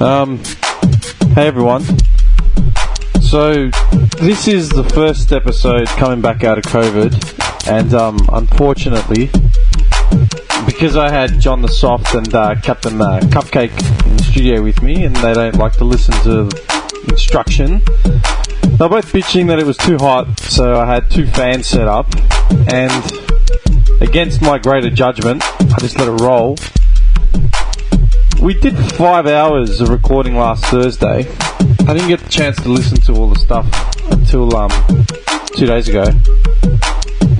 Hey everyone. So, this is the first episode coming back out of COVID, and unfortunately, because I had John the Soft and Captain Cupcake in the studio with me, and they don't like to listen to instruction, they were both bitching that it was too hot, so I had two fans set up, and against my greater judgment, I just let it roll. We did 5 hours of recording last Thursday. I didn't get the chance to listen to all the stuff until 2 days ago.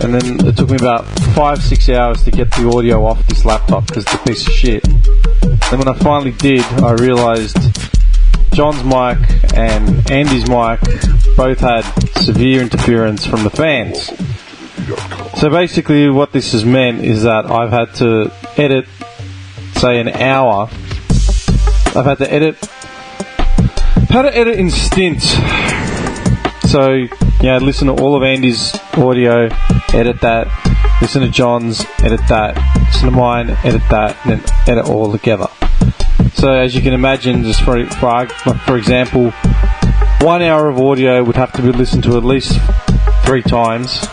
And then it took me about 5-6 hours to get the audio off this laptop because it's a piece of shit. And when I finally did, I realised John's mic and Andy's mic both had severe interference from the fans. So basically what this has meant is that I've had to edit, say, an hour. I've had to edit in stints. So, listen to all of Andy's audio, edit that, listen to John's, edit that, listen to mine, edit that, and then edit all together. So, as you can imagine, just for example, 1 hour of audio would have to be listened to at least 3 times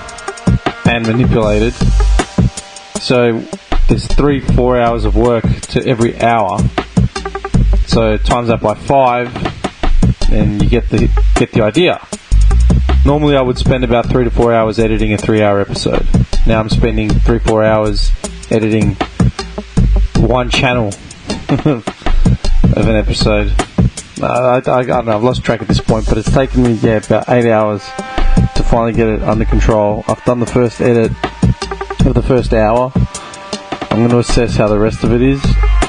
and manipulated. So, there's 3-4 hours of work to every hour. So times that by 5, and you get the idea. Normally I would spend about 3 to 4 hours editing a 3-hour episode. Now I'm spending 3-4 hours editing one channel of an episode. I don't know, I've lost track at this point, but it's taken me about 8 hours to finally get it under control. I've done the first edit of the first hour. I'm going to assess how the rest of it is,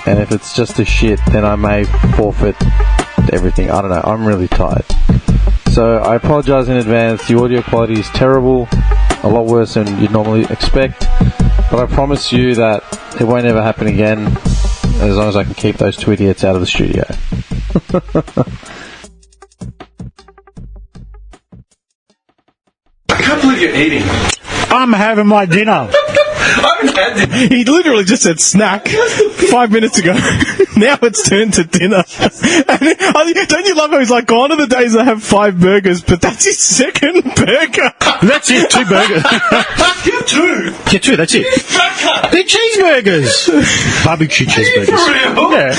and if it's just a shit, then I may forfeit everything. I don't know, I'm really tired. So I apologise in advance. The audio quality is terrible, a lot worse than you'd normally expect, but I promise you that it won't ever happen again as long as I can keep those two idiots out of the studio. I can't believe you're eating. I'm having my dinner. I haven't had dinner. He literally just said snack 5 minutes ago. Now it's turned to dinner. And don't you love how he's like, gone are the days I have 5 burgers, but that's his second burger. That's it, 2 burgers. Get 2. Get 2, that's it. They're cheeseburgers. Barbecue cheeseburgers. For real? Yeah.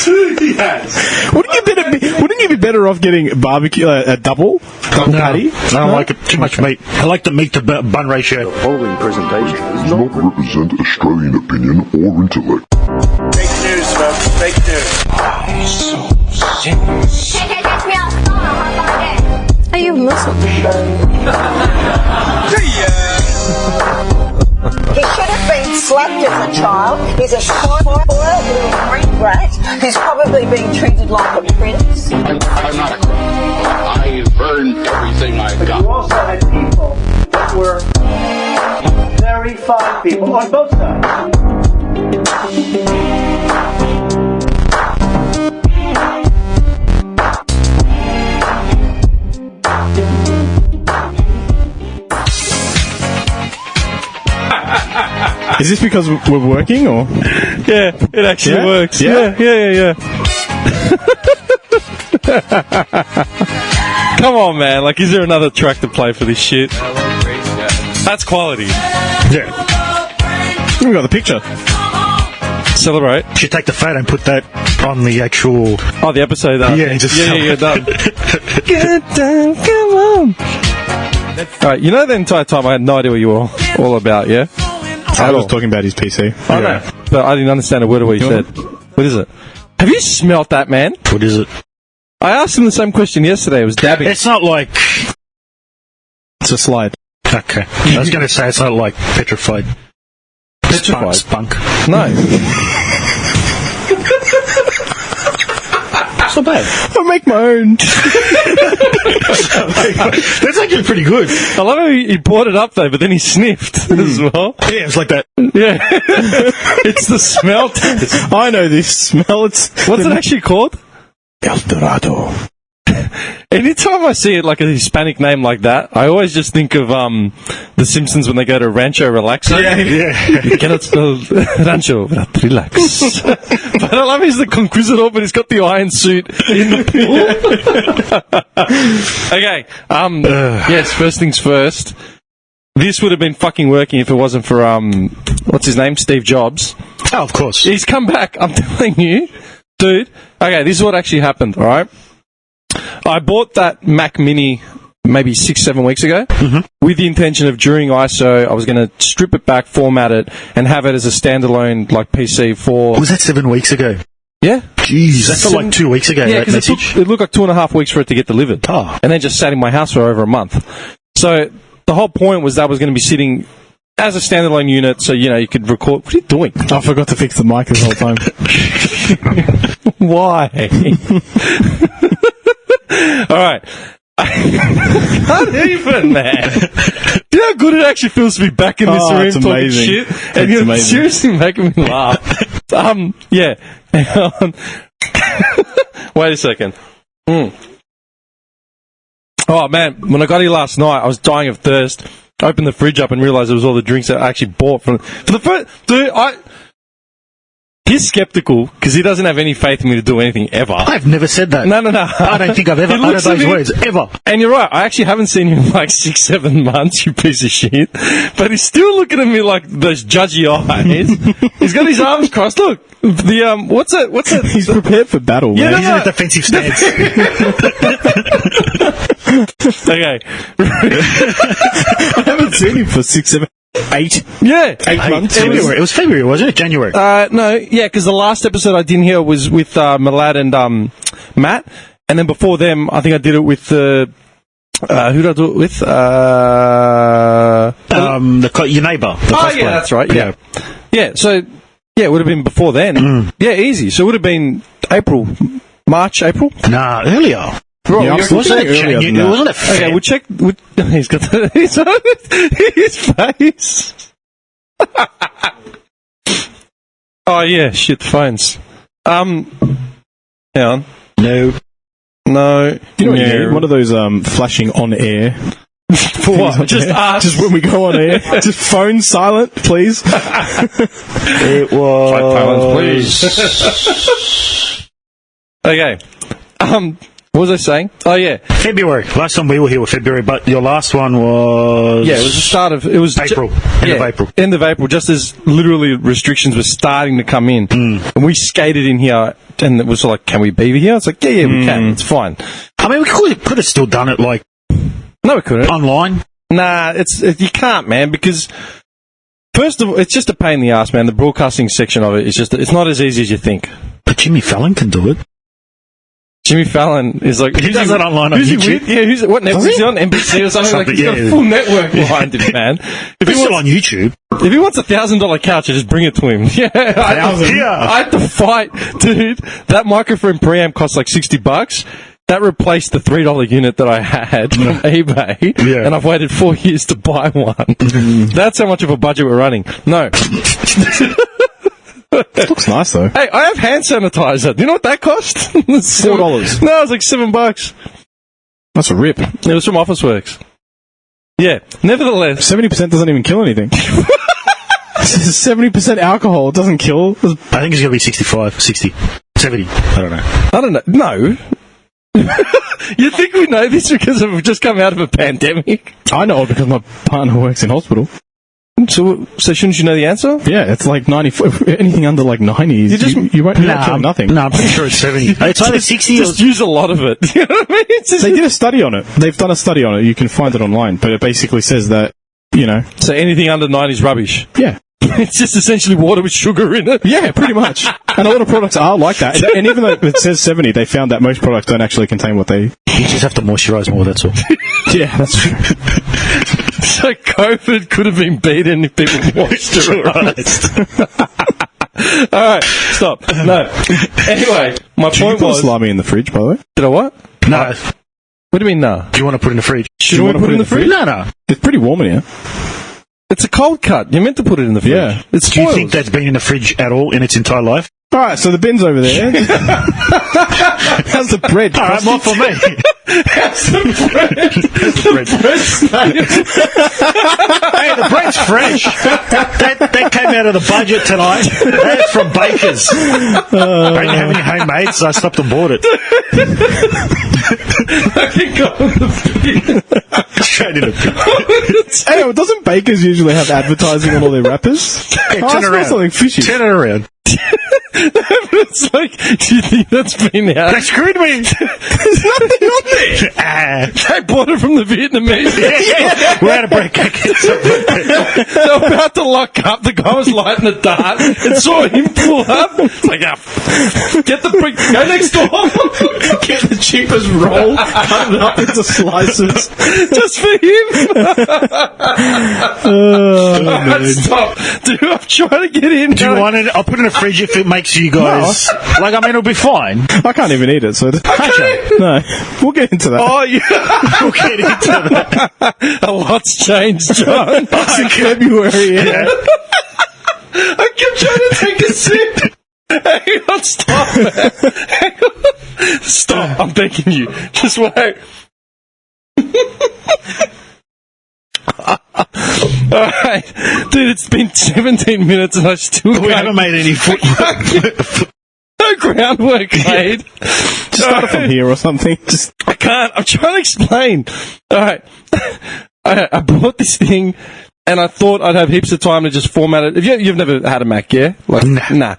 2 he has. Wouldn't you be better off getting barbecue, a double patty? I don't like it too much meat. I like the meat to bun ratio. The following presentation does not represent Australian opinion or intellect. Fake news, folks. Fake news. He's so serious. Are you Muslim? He should have been slapped as a child. He's a spoiled little freak rat who's probably being treated like a prince. I'm not a crook. I've earned everything I've got. You also had people that were very fine people on both sides. Is this because we're working, or? Yeah, it actually works. Yeah. Come on, man. Like, is there another track to play for this shit? That's quality. Yeah. We got the picture. Celebrate. You should take the photo and put that on the actual... Oh, the episode. Done. Good time, come on. Alright, you know the entire time I had no idea what you were all about, yeah? I was talking about his PC. I know, but I didn't understand a word of what you said. What is it? Have you smelt that, man? What is it? I asked him the same question yesterday. It was dabbing. It's not like... It's a slide. Okay. I was going to say it's not like petrified. Petrified? Spunk. No. It's not bad. I make my own. That's actually pretty good. I love how he brought it up, though, but then he sniffed as well. Yeah, it's like that. Yeah. It's the smell test. I know this smell. What's it actually called? El Dorado. Anytime I see it like a Hispanic name like that, I always just think of The Simpsons when they go to Rancho Relaxo. Yeah. You cannot spell Rancho without relax. But I love he's the conquistador, but he's got the iron suit in the pool. Okay. Yes, first things first. This would have been fucking working if it wasn't for, what's his name? Steve Jobs. Oh, of course. He's come back, I'm telling you. Dude. Okay, this is what actually happened, alright? I bought that Mac Mini maybe 6-7 weeks ago with the intention of during ISO I was going to strip it back, format it, and have it as a standalone like PC for... Was that 7 weeks ago? Yeah. Jeez, that felt like 2 weeks ago, yeah, that message. it looked like 2.5 weeks for it to get delivered. Oh. And then just sat in my house for over a month. So the whole point was that was going to be sitting as a standalone unit so, you could record... What are you doing? I forgot to fix the mic this whole time. Why? Alright. Can't even, man. Do you know how good it actually feels to be back in this room it's talking amazing. shit? And you're seriously making me laugh. Yeah. Hang on. Wait a second. Oh, man. When I got here last night, I was dying of thirst. I opened the fridge up and realised it was all the drinks that I actually bought for the first... Dude, he's skeptical because he doesn't have any faith in me to do anything ever. I've never said that. No. I don't think I've ever uttered those words, ever. And you're right, I actually haven't seen him in like 6-7 months, you piece of shit. But he's still looking at me like those judgy eyes. He's got his arms crossed. Look, what's that? He's prepared for battle, Yeah, man. He's in a defensive stance. Okay. I haven't seen him for 8 months. February. It was February, wasn't it? January. No, yeah, because the last episode I didn't hear was with Malad and Matt. And then before them, I think I did it with... who did I do it with? Your neighbour. Yeah, that's right. Yeah. Yeah, so... Yeah, it would have been before then. Yeah, easy. So it would have been March, April? Nah, earlier. Bro, Yeah, Wasn't it Feb? Okay, we'll check. He's got his face. Oh yeah, shit, the phones. Hang on. No. You know what you need? One of those flashing on air. For what? Just us. Just when we go on air. Just phone silent, please. It was... please. Okay. What was I saying? Oh, yeah. February. Last time we were here was February, but your last one was... Yeah, it was the start of... It was April. End of April. End of April, just as literally restrictions were starting to come in. And we skated in here, and it was like, can we be here? It's like, yeah, we can. It's fine. I mean, we could have still done it, like... No, we couldn't. Online? Nah, you can't, man, because... First of all, it's just a pain in the ass, man. The broadcasting section of it is just... It's not as easy as you think. But Jimmy Fallon can do it. Jimmy Fallon is like... He does that online on YouTube. Yeah, what network is he on? NBC or something? Like, he's got a full network behind him, man. If He's still on YouTube. If he wants a $1,000 couch, I just bring it to him. Yeah, I had to fight, dude. That microphone preamp cost like $60. That replaced the $3 unit that I had from eBay, and I've waited 4 years to buy one. That's how much of a budget we're running. No. Looks nice though. Hey, I have hand sanitizer. Do you know what that cost? $4. No, it was like $7. That's a rip. It was from Officeworks. Yeah. Nevertheless, 70% doesn't even kill anything. 70% alcohol, it doesn't kill. I think it's going to be 65, 60, 70. I don't know. No. You think we know this because we've just come out of a pandemic? I know it because my partner works in hospital. So shouldn't you know the answer? Yeah, it's like 94. Anything under like 90, you won't kill nothing. No, I'm pretty sure it's 70. It's either 60 or... Just use a lot of it. You know what I mean? They did a study on it. They've done a study on it. You can find it online, but it basically says that, So anything under 90 is rubbish. Yeah. It's just essentially water with sugar in it. Yeah, pretty much. And a lot of products are like that. And even though it says 70, they found that most products don't actually contain what they... You just have to moisturise more, that's all. Yeah, that's true. So COVID could have been beaten if people moisturised. Alright, stop. No. Anyway, my point was... salami in the fridge, by the way? Did I what? No. What do you mean, no? Do you want to put it in the fridge? Should we put it in the fridge? No. It's pretty warm in here. It's a cold cut. You're meant to put it in the fridge. Yeah. It's Do you think that's been in the fridge at all in its entire life? Alright, so the bin's over there. How's the bread? Alright, more for me. How's the bread? Hey, the bread's fresh. That came out of the budget tonight. That's from Baker's. I didn't have any homemade, so I stopped and bought it. Straight in a bin. Hey, doesn't Baker's usually have advertising on all their wrappers? Yeah, I turn smell around. something fishy. Turn it around. It's like, do you think that's been out? They screwed me. There's nothing on there. They bought it from the Vietnamese. Yeah. We're out of bread cake. They were about to lock up. The guy was lighting a dart and saw him pull up. It's like, get the brick. Go next door. Get the cheapest roll, cut it up into slices. Just for him. Stop. Dude, I'm trying to get in. Do you want it? I'll put it in the fridge if it makes you guys... Like, I mean, it'll be fine. I can't even eat it, so... Okay. No. We'll get into that. Oh, yeah. We'll get into that. A lot's changed, John. It's in February, yeah. I kept trying to take a sip. Hang on, stop, man. Hang on. Stop, I'm begging you. Just wait. Alright, dude, it's been 17 minutes and I still We haven't made any foot. no groundwork made. Just start it from here or something. Just I can't. I'm trying to explain. Alright. I bought this thing and I thought I'd have heaps of time to just format it. You've never had a Mac, yeah? Like, nah.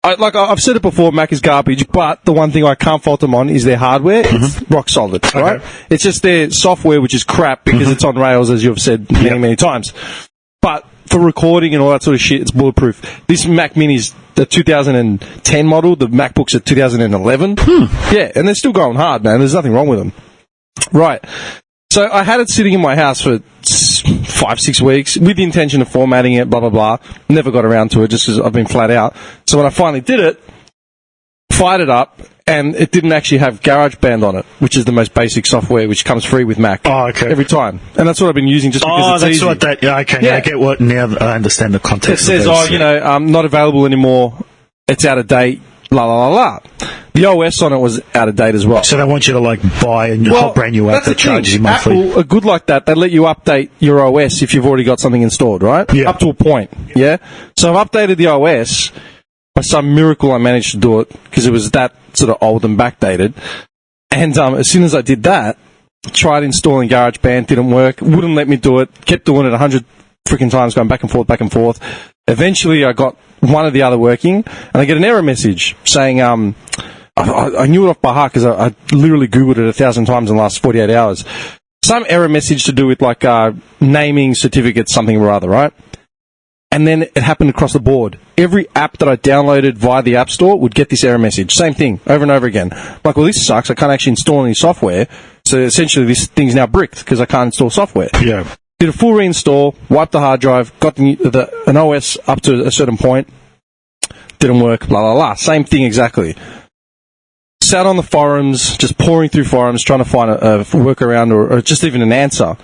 I've said it before, Mac is garbage, but the one thing I can't fault them on is their hardware. It's rock solid, right? It's just their software, which is crap because it's on rails, as you've said many times. But for recording and all that sort of shit, it's bulletproof. This Mac Mini's the 2010 model. The MacBook's at 2011. Yeah, and they're still going hard, man. There's nothing wrong with them. Right. So I had it sitting in my house for 5-6 weeks with the intention of formatting it, blah, blah, blah. Never got around to it just because I've been flat out. So when I finally did it, fired it up, and it didn't actually have GarageBand on it, which is the most basic software which comes free with Mac. Oh, okay. Every time. And that's what I've been using just because it's easy. What that... Yeah, okay. Yeah. I get what... Now I understand the context. It says, not available anymore. It's out of date. La, la, la, la. The OS on it was out of date as well. So they want you to, like, buy a whole brand new app that charges you monthly. Apple are good like that. They let you update your OS if you've already got something installed, right? Yeah. Up to a point, yeah? So I've updated the OS. By some miracle, I managed to do it because it was that sort of old and backdated. And as soon as I did that, tried installing GarageBand, didn't work, wouldn't let me do it, kept doing it 100 freaking times, going back and forth. Eventually, I got one or the other working, and I get an error message saying, I knew it off by heart because I literally Googled it 1,000 times in the last 48 hours. Some error message to do with, like, naming certificates, something or other, right? And then it happened across the board. Every app that I downloaded via the App Store would get this error message. Same thing, over and over again. Like, well, this sucks. I can't actually install any software. So essentially, this thing's now bricked because I can't install software. Yeah. Did a full reinstall, wiped the hard drive, got an OS up to a certain point. Didn't work, blah, blah, blah. Same thing exactly. Sat on the forums, just pouring through forums, trying to find a workaround or just even an answer.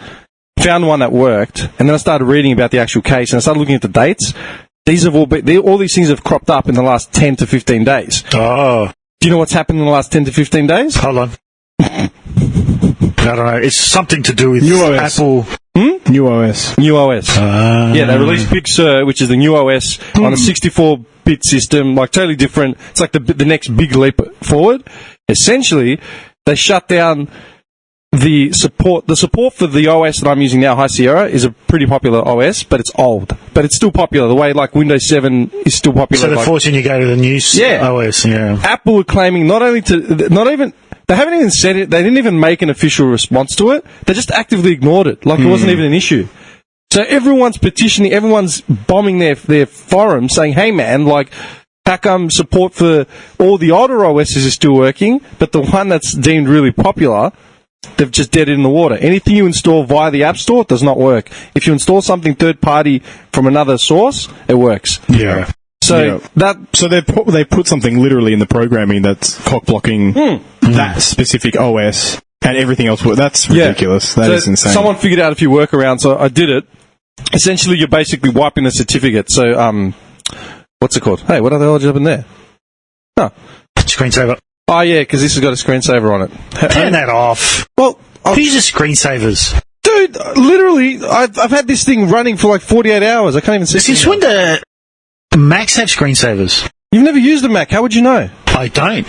Found one that worked, and then I started reading about the actual case, and I started looking at the dates. These have all these things have cropped up in the last 10 to 15 days. Oh. Do you know what's happened in the last 10 to 15 days? Hold on. I don't know. It's something to do with New OS. Apple. New OS. New OS. Yeah, they released Big Sur, which is the new OS on a 64-bit system, like totally different. It's like the next big leap forward. Essentially, they shut down the support. The support for the OS that I'm using now, High Sierra, is a pretty popular OS, but it's old. But it's still popular. The way like Windows 7 is still popular. So they're forcing you to go to the new OS. Yeah. Apple are claiming not even. They haven't even said it. They didn't even make an official response to it. They just actively ignored it, like it wasn't even an issue. So everyone's petitioning, everyone's bombing their forums, saying, "Hey, man, like, how come support for all the older OSs is still working, but the one that's deemed really popular, they've just dead it in the water? Anything you install via the App Store does not work. If you install something third party from another source, it works." Yeah. So they put something literally in the programming that's cock blocking that specific OS and everything else. That's ridiculous. That is insane. Someone figured out a few workarounds, so I did it. Essentially, you're basically wiping the certificate. So, what's it called? Hey, what the hell did you have in there? Screensaver. Oh, yeah, because this has got a screensaver on it. Turn that off. Well, Who uses screensavers? dude, literally, I've had this thing running for like 48 hours. I can't even see Since it. when do Macs have screensavers? You've never used a Mac. How would you know? I don't.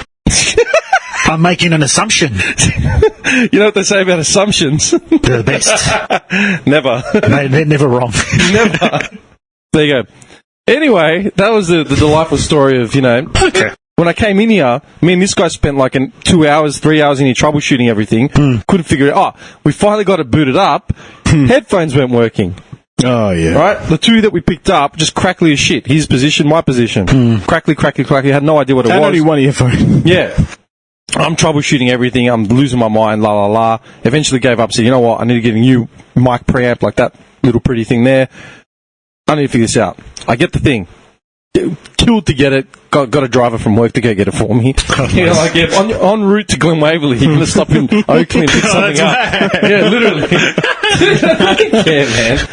I'm making an assumption. You know what they say about assumptions? They're the best. Never. They're never wrong. Never. There you go. Anyway, that was the delightful story of, Okay. when I came in here, me and this guy spent like 2 hours, 3 hours in here troubleshooting everything. Couldn't figure it out. We finally got it booted up. Headphones weren't working. Oh, yeah. Right? The two that we picked up, just crackly as shit. His position, my position. Crackly. Had no idea what it And was. only one earphone. Yeah. I'm troubleshooting everything. I'm losing my mind, la, la, la. Eventually gave up, said, you know what? I need to get a new mic preamp, like that little pretty thing there. I need to figure this out. I get the thing. Killed to get it. Got a driver from work to go get it for me. En route to Glen Waverley. You're going to stop in Oakley and pick something up. Yeah, literally. Yeah, man.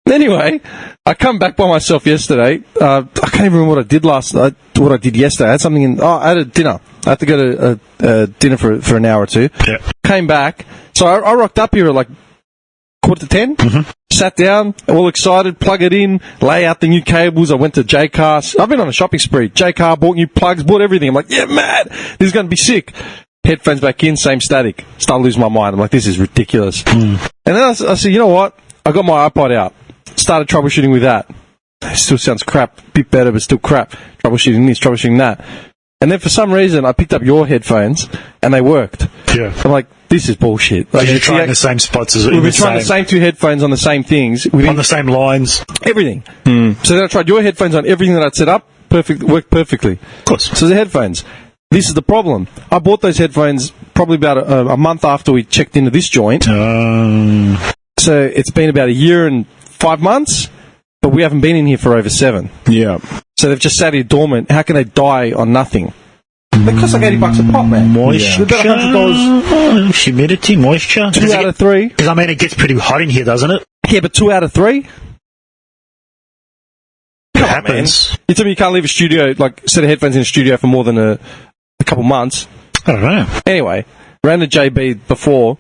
Anyway, I come back by myself yesterday. I can't even remember what I did what I did yesterday. I had something I had a dinner. I had to go to a dinner for an hour or two. Yeah. Came back. So I rocked up here at like 9:45. Sat down, all excited, plug it in, lay out the new cables. I went to J-Car. I've been on a shopping spree. J-Car, bought new plugs, bought everything. I'm like, yeah, man, this is going to be sick. Headphones back in, same static. Started losing my mind. I'm like, this is ridiculous. And then I said, you know what? I got my iPod out. Started troubleshooting with that. It still sounds crap. A bit better, but still crap. Troubleshooting this, troubleshooting that. And then for some reason, I picked up your headphones, and they worked. Yeah. I'm like, this is bullshit. Like, You're trying the same spots as we've been trying the same two headphones on the same things. on the same lines. Everything. So then I tried your headphones on everything that I'd set up. Worked perfectly. Of course. So the headphones. This is the problem. I bought those headphones probably about a month after we checked into this joint. So it's been about 1 year and 5 months, but we haven't been in here for over 7. Yeah. So they've just sat here dormant. How can they die on nothing? They cost like $80 a pop, man. Moisture. They're about $100. Humidity, moisture. 2 out of 3. Because, I mean, it gets pretty hot in here, doesn't it? Yeah, but 2 out of 3? It happens. You tell me you can't leave a studio, like, set of headphones in a studio for more than a couple months. I don't know. Anyway, ran to JB before,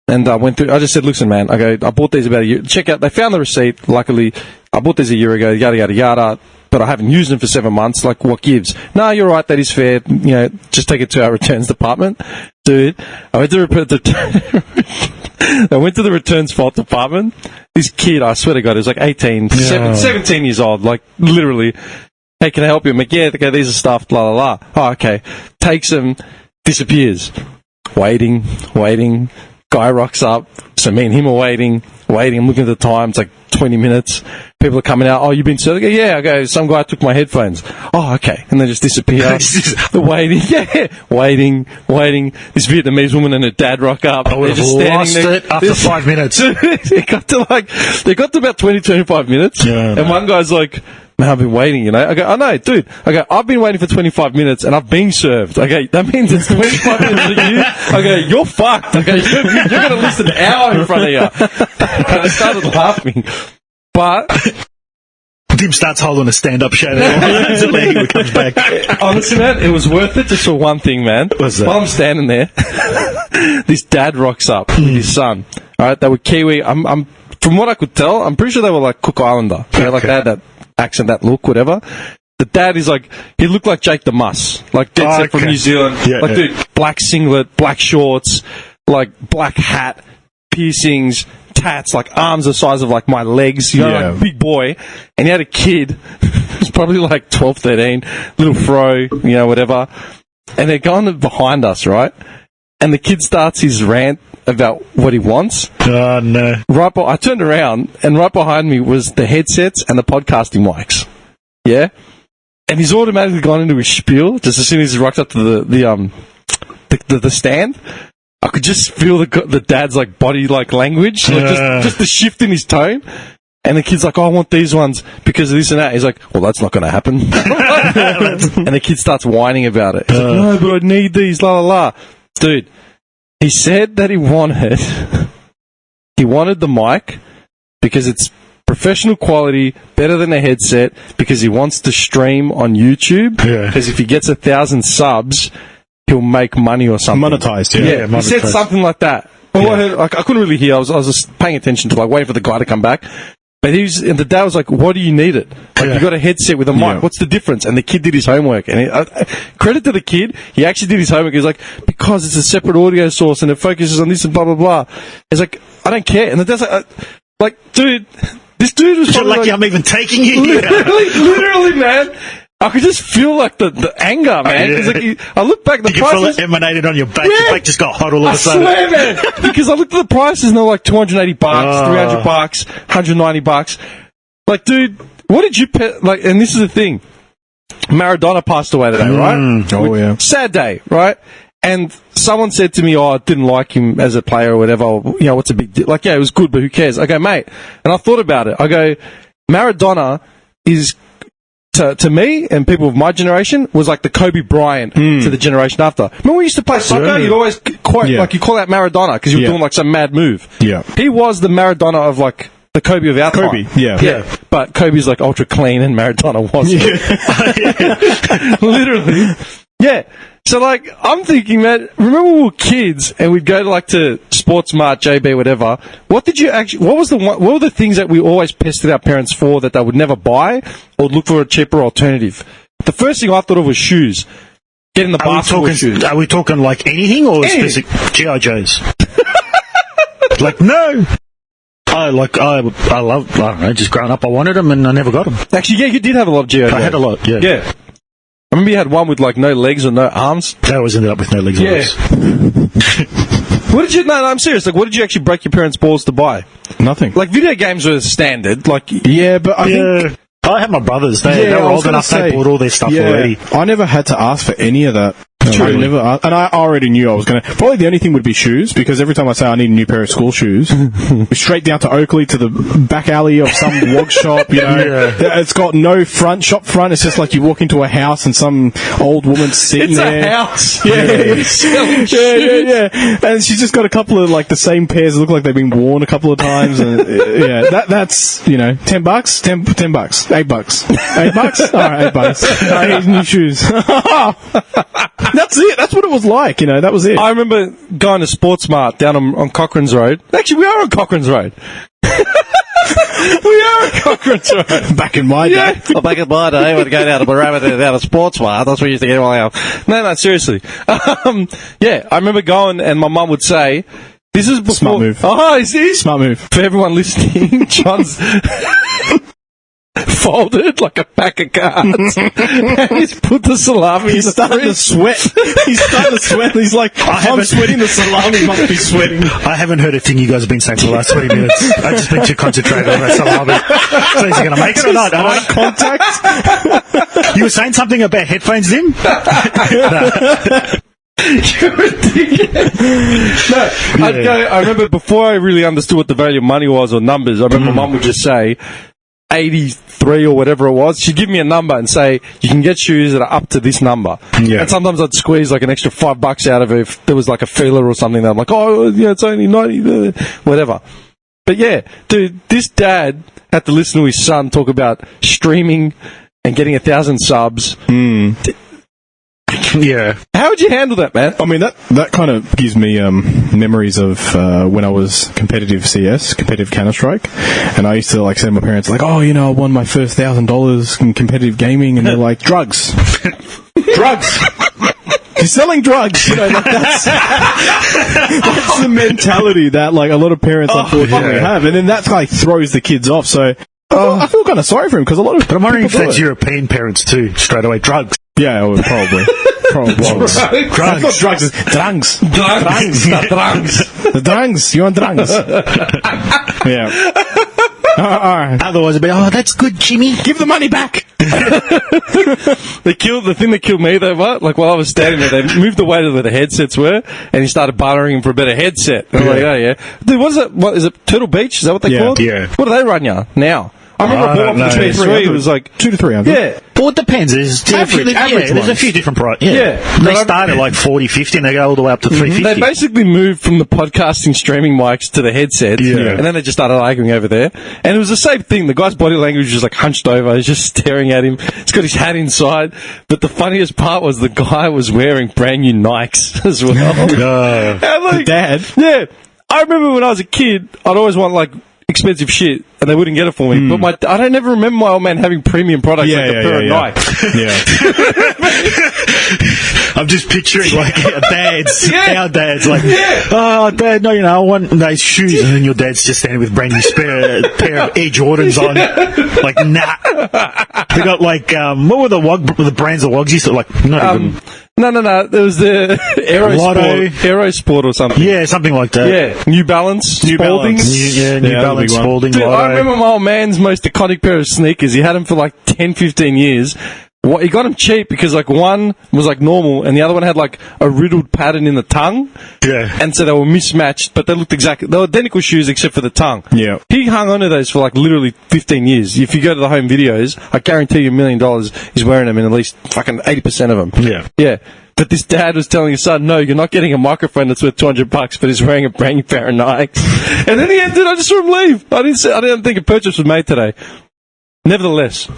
and I went through. I just said, listen, man, I bought these about a year. Check out, they found the receipt. Luckily, I bought these a year ago, yada, yada, yada, but I haven't used them for 7 months. Like, what gives? No, you're right, that is fair. Just take it to our returns department. Dude, I went to the returns fault department. This kid, I swear to God, he was like 18, 17 years old, like, literally. Hey, can I help you? I'm like, yeah, okay, these are stuffed, la, la, la. Oh, okay. Takes them, disappears. Waiting. Guy rocks up. So me and him are waiting. I'm looking at the time. It's like 20 minutes. People are coming out. Oh, you've been serving? Yeah, okay. Some guy took my headphones. Oh, okay. And they just disappear. Waiting. This Vietnamese woman and her dad rock up. I would have lost it after 5 minutes. They got to about 20, 25 minutes. Yeah, and one guy's like, man, I've been waiting, I go, oh no, dude. I go, I've been waiting for 25 minutes and I've been served. Okay, that means it's 25 minutes for you. I go, you're fucked. Okay, you're going to list an hour in front of you. And I started laughing. But Tim starts holding a stand-up show there. He comes back. Honestly, man, it was worth it just for one thing, man. What's that? While I'm standing there, this dad rocks up with his son. All right, they were Kiwi. I'm from what I could tell, I'm pretty sure they were like Cook Islander. Like they had that accent, that look, whatever. The dad is like, he looked like Jake the Muss, like dead set from New Zealand. Dude, black singlet, black shorts, like black hat, piercings, tats, like arms the size of like my legs, like big boy. And he had a kid, who's probably like 12, 13, little fro, whatever. And they're going behind us, right? And the kid starts his rant about what he wants. Oh, no. I turned around, and right behind me was the headsets and the podcasting mics. Yeah? And he's automatically gone into his spiel, just as soon as he rocked up to the stand. I could just feel the dad's, like, body, like, language, like, just the shift in his tone. And the kid's like, oh, I want these ones because of this and that. He's like, well, that's not going to happen. And the kid starts whining about it. He's like, no, but I need these, la, la, la. Dude, he said that he wanted the mic because it's professional quality, better than a headset, because he wants to stream on YouTube. Because if he gets 1,000 subs, he'll make money or something. Monetized, Yeah, he said something like that. Well, I heard, I couldn't really hear. I was just paying attention to, like, waiting for the guy to come back. But and the dad was like, "Why do you need it? Like, you got a headset with a mic. What's the difference?" And the kid did his homework. And credit to the kid, he actually did his homework. He's like, "Because it's a separate audio source and it focuses on this and blah blah blah." He's like, "I don't care." And the dad's like, "Dude, this dude was You're lucky I'm even taking you here." literally, man. I could just feel like the anger, man. Like, I look back at the prices. You prices. can feel it emanated on your back. Your back just got hot all of a sudden. I swear, man. Because I looked at the prices and they were like $280, $300, $190. Like, dude, what did you pay? Like, and this is the thing. Maradona passed away today, right? Oh, yeah. Sad day, right? And someone said to me, I didn't like him as a player or whatever. Or, what's a big deal? Like, yeah, it was good, but who cares? I go, mate. And I thought about it. I go, Maradona is... To me and people of my generation was like the Kobe Bryant to the generation after. Remember we used to play soccer? You'd always like you call out Maradona because you were doing like some mad move. Yeah, he was the Maradona of like the Kobe of our time. Yeah. But Kobe's like ultra clean and Maradona wasn't. Literally. Yeah. So, like, I'm thinking, man, remember we were kids and we'd go to, like, to Sports Mart, JB, whatever. What were the things that we always pestered our parents for that they would never buy or look for a cheaper alternative? The first thing I thought of was shoes. Getting the basketball shoes. Are we talking, like, anything or specific G.I. Joes? Like, no. I don't know, just growing up I wanted them and I never got them. Actually, yeah, you did have a lot of G.I. Joes. I had a lot, yeah. Yeah. I remember you had one with, like, no legs or no arms. I always ended up with no legs or arms. What did you... No, I'm serious. Like, what did you actually break your parents' balls to buy? Nothing. Like, video games were standard. Like... Yeah, but I think... I had my brothers. They were old enough. They bought all their stuff already. I never had to ask for any of that. And I already knew I was going to... Probably the only thing would be shoes, because every time I say I need a new pair of school shoes, straight down to Oakley to the back alley of some wog shop, It's got no shop front. It's just like you walk into a house and some old woman's sitting there. It's a house. Yeah. And she's just got a couple of, like, the same pairs that look like they've been worn a couple of times. And, that's, $10? $10? $8? $8? All right, $8. I need new shoes. That's it. That's what it was like, That was it. I remember going to Sports Mart down on Cochrane's Road. Actually, we are on Cochrane's Road. We are on Cochrane's Road. Back in my day. Well, back in my day, we'd go down to Barabba, down to Sports Mart. That's where we used to get all our... No, seriously. I remember going and my mum would say, this is before... Smart move. Oh, you see? Smart move. For everyone listening, John's... folded like a pack of cards and he's put the salami He's starting to sweat. He's like, I'm sweating, the salami must be sweating. I haven't heard a thing you guys have been saying for the last 20 minutes. I've just been too concentrated on that salami. So is he going to make it or not? Eye contact. You were saying something about headphones, Zim? You're ridiculous. I remember before I really understood what the value of money was or numbers, I remember my mum would just say 83 or whatever it was. She'd give me a number and say, you can get shoes that are up to this number. Yeah. And sometimes I'd squeeze like an extra $5 out of it if there was like a feeler or something that I'm like, it's only 90, whatever. But yeah, dude, this dad had to listen to his son talk about streaming and getting 1,000 subs. Yeah. How would you handle that, man? I mean, that kind of gives me memories of when I was competitive CS, competitive Counter-Strike, and I used to say to my parents, like, I won my first $1,000 in competitive gaming, and they're like, drugs. Drugs. You're selling drugs. That's the mentality that like a lot of parents unfortunately have, and then that like throws the kids off. So I feel kind of sorry for him because a lot of. But I'm wondering if that's European parents too. Straight away, drugs. Yeah, probably. Drugs. Not drugs. Drunks. The drunks. You want drunks? Yeah. All right. Otherwise, it'd be, that's good, Jimmy. Give the money back. The thing that killed me, though, like while I was standing there, they moved away to where the headsets were, and he started bartering him for a better headset. And I'm like, oh, yeah. Dude, what is it? What is it? Turtle Beach? Is that what they call it? Yeah. What do they run you now? I remember I bought one for the PS3. It was like 200 to 300. Yeah. Well, it depends. There's there's a few different prices. Yeah. They start at like 40, 50, and they go all the way up to 350. They basically moved from the podcasting streaming mics to the headsets, and then they just started arguing over there. And it was the same thing. The guy's body language was just like hunched over. He's just staring at him. He's got his hat inside. But the funniest part was the guy was wearing brand new Nikes as well. And like, Dad? Yeah. I remember when I was a kid, I'd always want like expensive shit, and they wouldn't get it for me. But I don't ever remember my old man having premium products like a pair of Nikes. Yeah. I'm just picturing like our dads, like, oh, Dad, no, I want those shoes, and then your dad's just standing with brand new pair of Air Jordans on, like, nah. They got like, what were the brands of wogs used to like? Not even. No. There was the Aerosport or something. Yeah, something like that. Yeah, New Balance, New Spalding. Balance. New Balance, Spalding. Dude, Lotto. I remember my old man's most iconic pair of sneakers. He had them for like 10, 15 years. He got them cheap because like one was like normal and the other one had like a riddled pattern in the tongue. Yeah. And so they were mismatched, but they looked they were identical shoes except for the tongue. Yeah. He hung onto those for like literally 15 years. If you go to the home videos, I guarantee you $1 million he's wearing them in at least fucking 80% of them. Yeah. Yeah. But this dad was telling his son, no, you're not getting a microphone that's worth $200, but he's wearing a brand new pair of Nikes. And then he ended, I just saw him leave. I didn't think a purchase was made today. Nevertheless.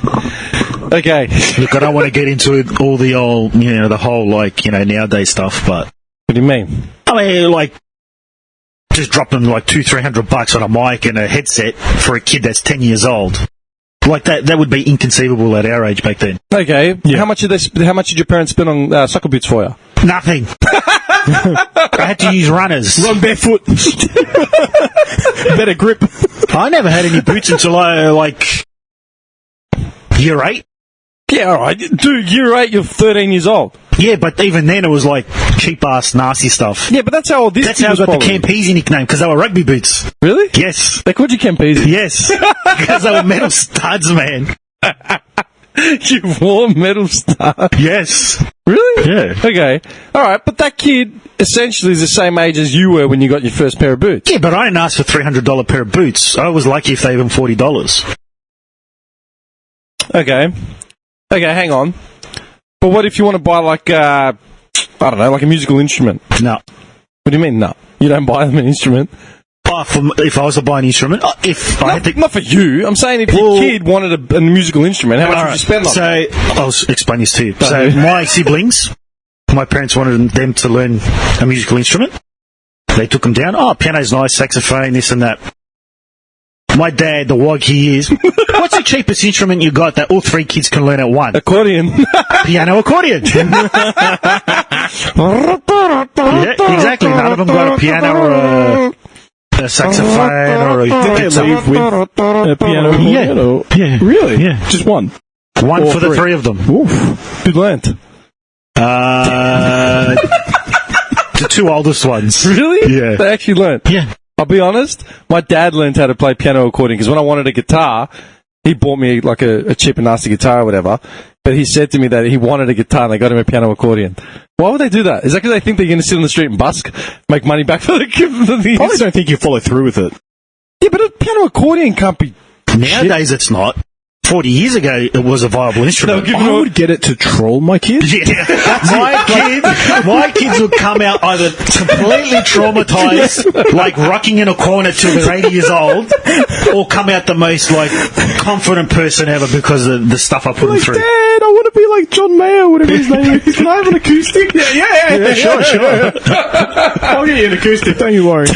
Okay. Look, I don't want to get into all the old, the whole, like, nowadays stuff, but... What do you mean? I mean, like, just dropping like $200-300 on a mic and a headset for a kid that's 10 years old. Like that would be inconceivable at our age back then. Okay. Yeah. How much did your parents spend on soccer boots for you? Nothing. I had to use runners. Run barefoot. Better grip. I never had any boots until I, year 8. Yeah, alright. Dude, year 8, you're 13 years old. Yeah, but even then it was like cheap-ass, nasty stuff. Yeah, but that's how old this That's how I got the Campese nickname, because they were rugby boots. Really? Yes. They called you Campese? Yes. Because they were metal studs, man. You wore metal studs? Yes. Really? Yeah. Okay. Alright, but that kid essentially is the same age as you were when you got your first pair of boots. Yeah, but I didn't ask for $300 pair of boots. I was lucky if they even $40. Okay, hang on. But what if you want to buy like, I don't know, like a musical instrument? No. What do you mean, no? You don't buy them an instrument? If I was to buy an instrument, not for you. I'm saying if your kid wanted a musical instrument, how much would you spend on it? So, I'll explain this to you. So, my siblings, my parents wanted them to learn a musical instrument. They took them down. Oh, piano's nice, saxophone, this and that. My dad, the wog he is, what's the cheapest instrument you got that all 3 kids can learn at once? Accordion. Piano accordion. Yeah, exactly. None of them got a piano or a saxophone or a guitar. With a piano accordion? Yeah. Really? Yeah. Just one? One or for 3. The 3 of them. Oof. Who learnt? The 2 oldest ones. Really? Yeah. They actually learnt? Yeah. I'll be honest, my dad learned how to play piano accordion because when I wanted a guitar, he bought me like a cheap and nasty guitar or whatever, but he said to me that he wanted a guitar and they got him a piano accordion. Why would they do that? Is that because they think they're going to sit on the street and busk, make money back for the I probably don't think you follow through with it. Yeah, but a piano accordion can't be... Nowadays it's not. 40 years ago, it was a viable instrument. I would get it to troll my kids. Yeah. My kids would come out either completely traumatized, like rocking in a corner till they're 80 years old, or come out the most, confident person ever because of the stuff I put them through. Dad, I want to be like John Mayer, whatever his name is. Can I have an acoustic? Yeah, sure. I'll get you an acoustic, don't you worry.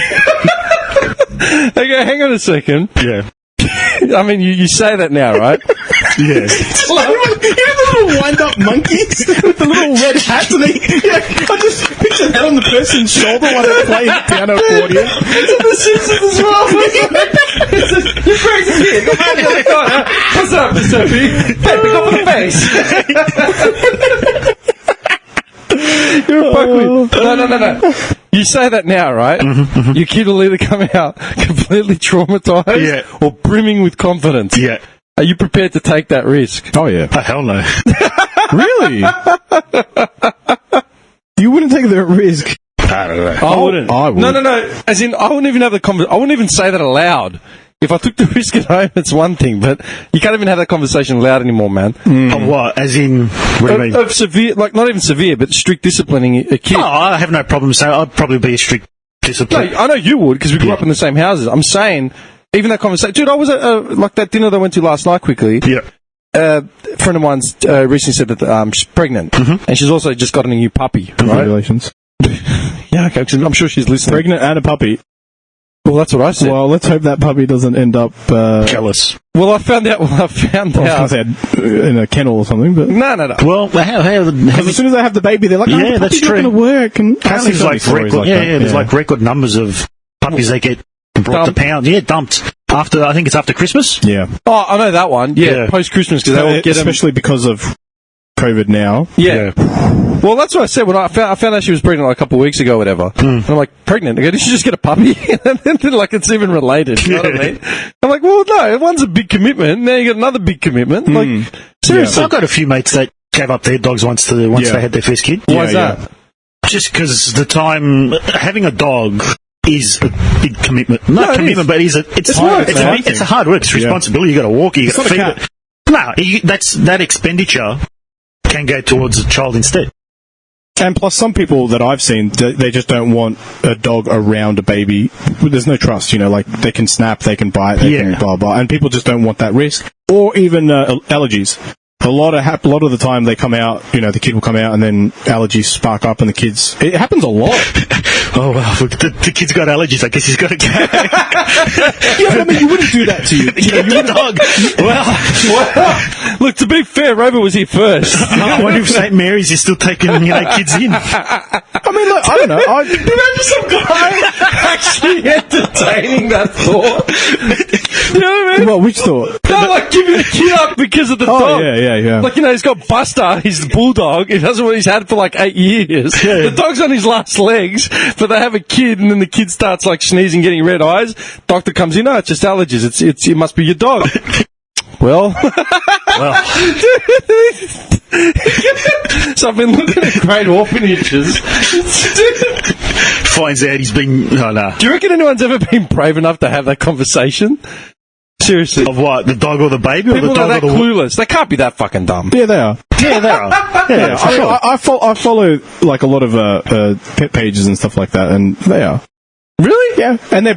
Okay, hang on a second. Yeah. I mean, you say that now, right? Yeah. You know the little wind-up monkeys with the little red hats, and I just picture that on the person's shoulder while they're playing piano accordion. It's in The Simpsons as well. You crazy kid. Come back to the corner. What's up, Mr. Sophie? Hey, pick up on the face. You're a fuckwit. No. You say that now, right? Mm-hmm. Your kid will either come out completely traumatized or brimming with confidence. Yeah. Are you prepared to take that risk? Oh, yeah. Oh, hell no. Really? You wouldn't take that risk? I don't know. I wouldn't. I would. No. As in, I wouldn't even have the confidence. I wouldn't even say that aloud. If I took the risk at home, it's one thing, but you can't even have that conversation loud anymore, man. Of what? As in, what do you mean? Of severe, like not even severe, but strict disciplining a kid. Oh, I have no problem saying I'd probably be a strict discipline. No, I know you would, because we grew up in the same houses. I'm saying, even that conversation... Dude, I was at, like, that dinner that I went to last night, quickly. Yeah. A friend of mine's recently said that she's pregnant, and she's also just gotten a new puppy. Congratulations. Yeah, okay, 'cause I'm sure she's listening. Pregnant and a puppy. Well, that's what I said. Well, let's hope that puppy doesn't end up... jealous. Well, I found out... I was going to say in a kennel or something, but... No. Well, Because as soon as they have the baby, they're like, Yeah, the that's puppy's not true. going to work. And apparently there's like record, there's like record numbers of puppies that get brought to pound. Yeah, dumped. I think it's after Christmas. Yeah. Oh, I know that one. Yeah, post-Christmas, because they all get them. Especially because of COVID now. Yeah. Well, that's what I said when I found out she was pregnant like a couple of weeks ago or whatever. And I'm like, pregnant? I go, did you just get a puppy? And then, like, it's even related. You know what I mean? I'm like, well, no, one's a big commitment. Now you got another big commitment. Like, seriously. I've got a few mates that gave up their dogs once they had their first kid. Why is that? Just because the time having a dog is a big commitment. Not commitment, but it's hard. It's a hard work. It's responsibility. You got to walk it. You got to feed it. No, that expenditure can go towards a child instead. And plus, some people that I've seen, they just don't want a dog around a baby. There's no trust, like they can snap, they can bite, they can blah blah, and people just don't want that risk. Or even allergies. A lot of the time they come out, the kid will come out and then allergies spark up and it happens a lot. Oh, well, the kid's got allergies. I guess he's got a cat. Yeah, but I mean, you wouldn't do that to you. You dog. Well, look, to be fair, Rover was here first. I wonder if St. Mary's is still taking kids in. I mean, look, I don't know. Imagine some guy actually entertaining that thought. You know what I mean? Well, which thought? No, like giving the kid up because of the dog. Oh, yeah. Like, he's got Buster, he's the bulldog. That's what he's had for like 8 years. Yeah. The dog's on his last legs, but they have a kid, and then the kid starts like sneezing, getting red eyes. Doctor comes in, it's just allergies. It must be your dog. Well. So I've been looking at great orphanages. Finds out he's been... Oh, no. Do you reckon anyone's ever been brave enough to have that conversation? Seriously. Of what? The dog or the baby? People or the dog are that clueless. They can't be that fucking dumb. Yeah, they are. Yeah, they are. Yeah, for sure. I follow like a lot of pet pages and stuff like that, and they are. Really? Yeah. And they're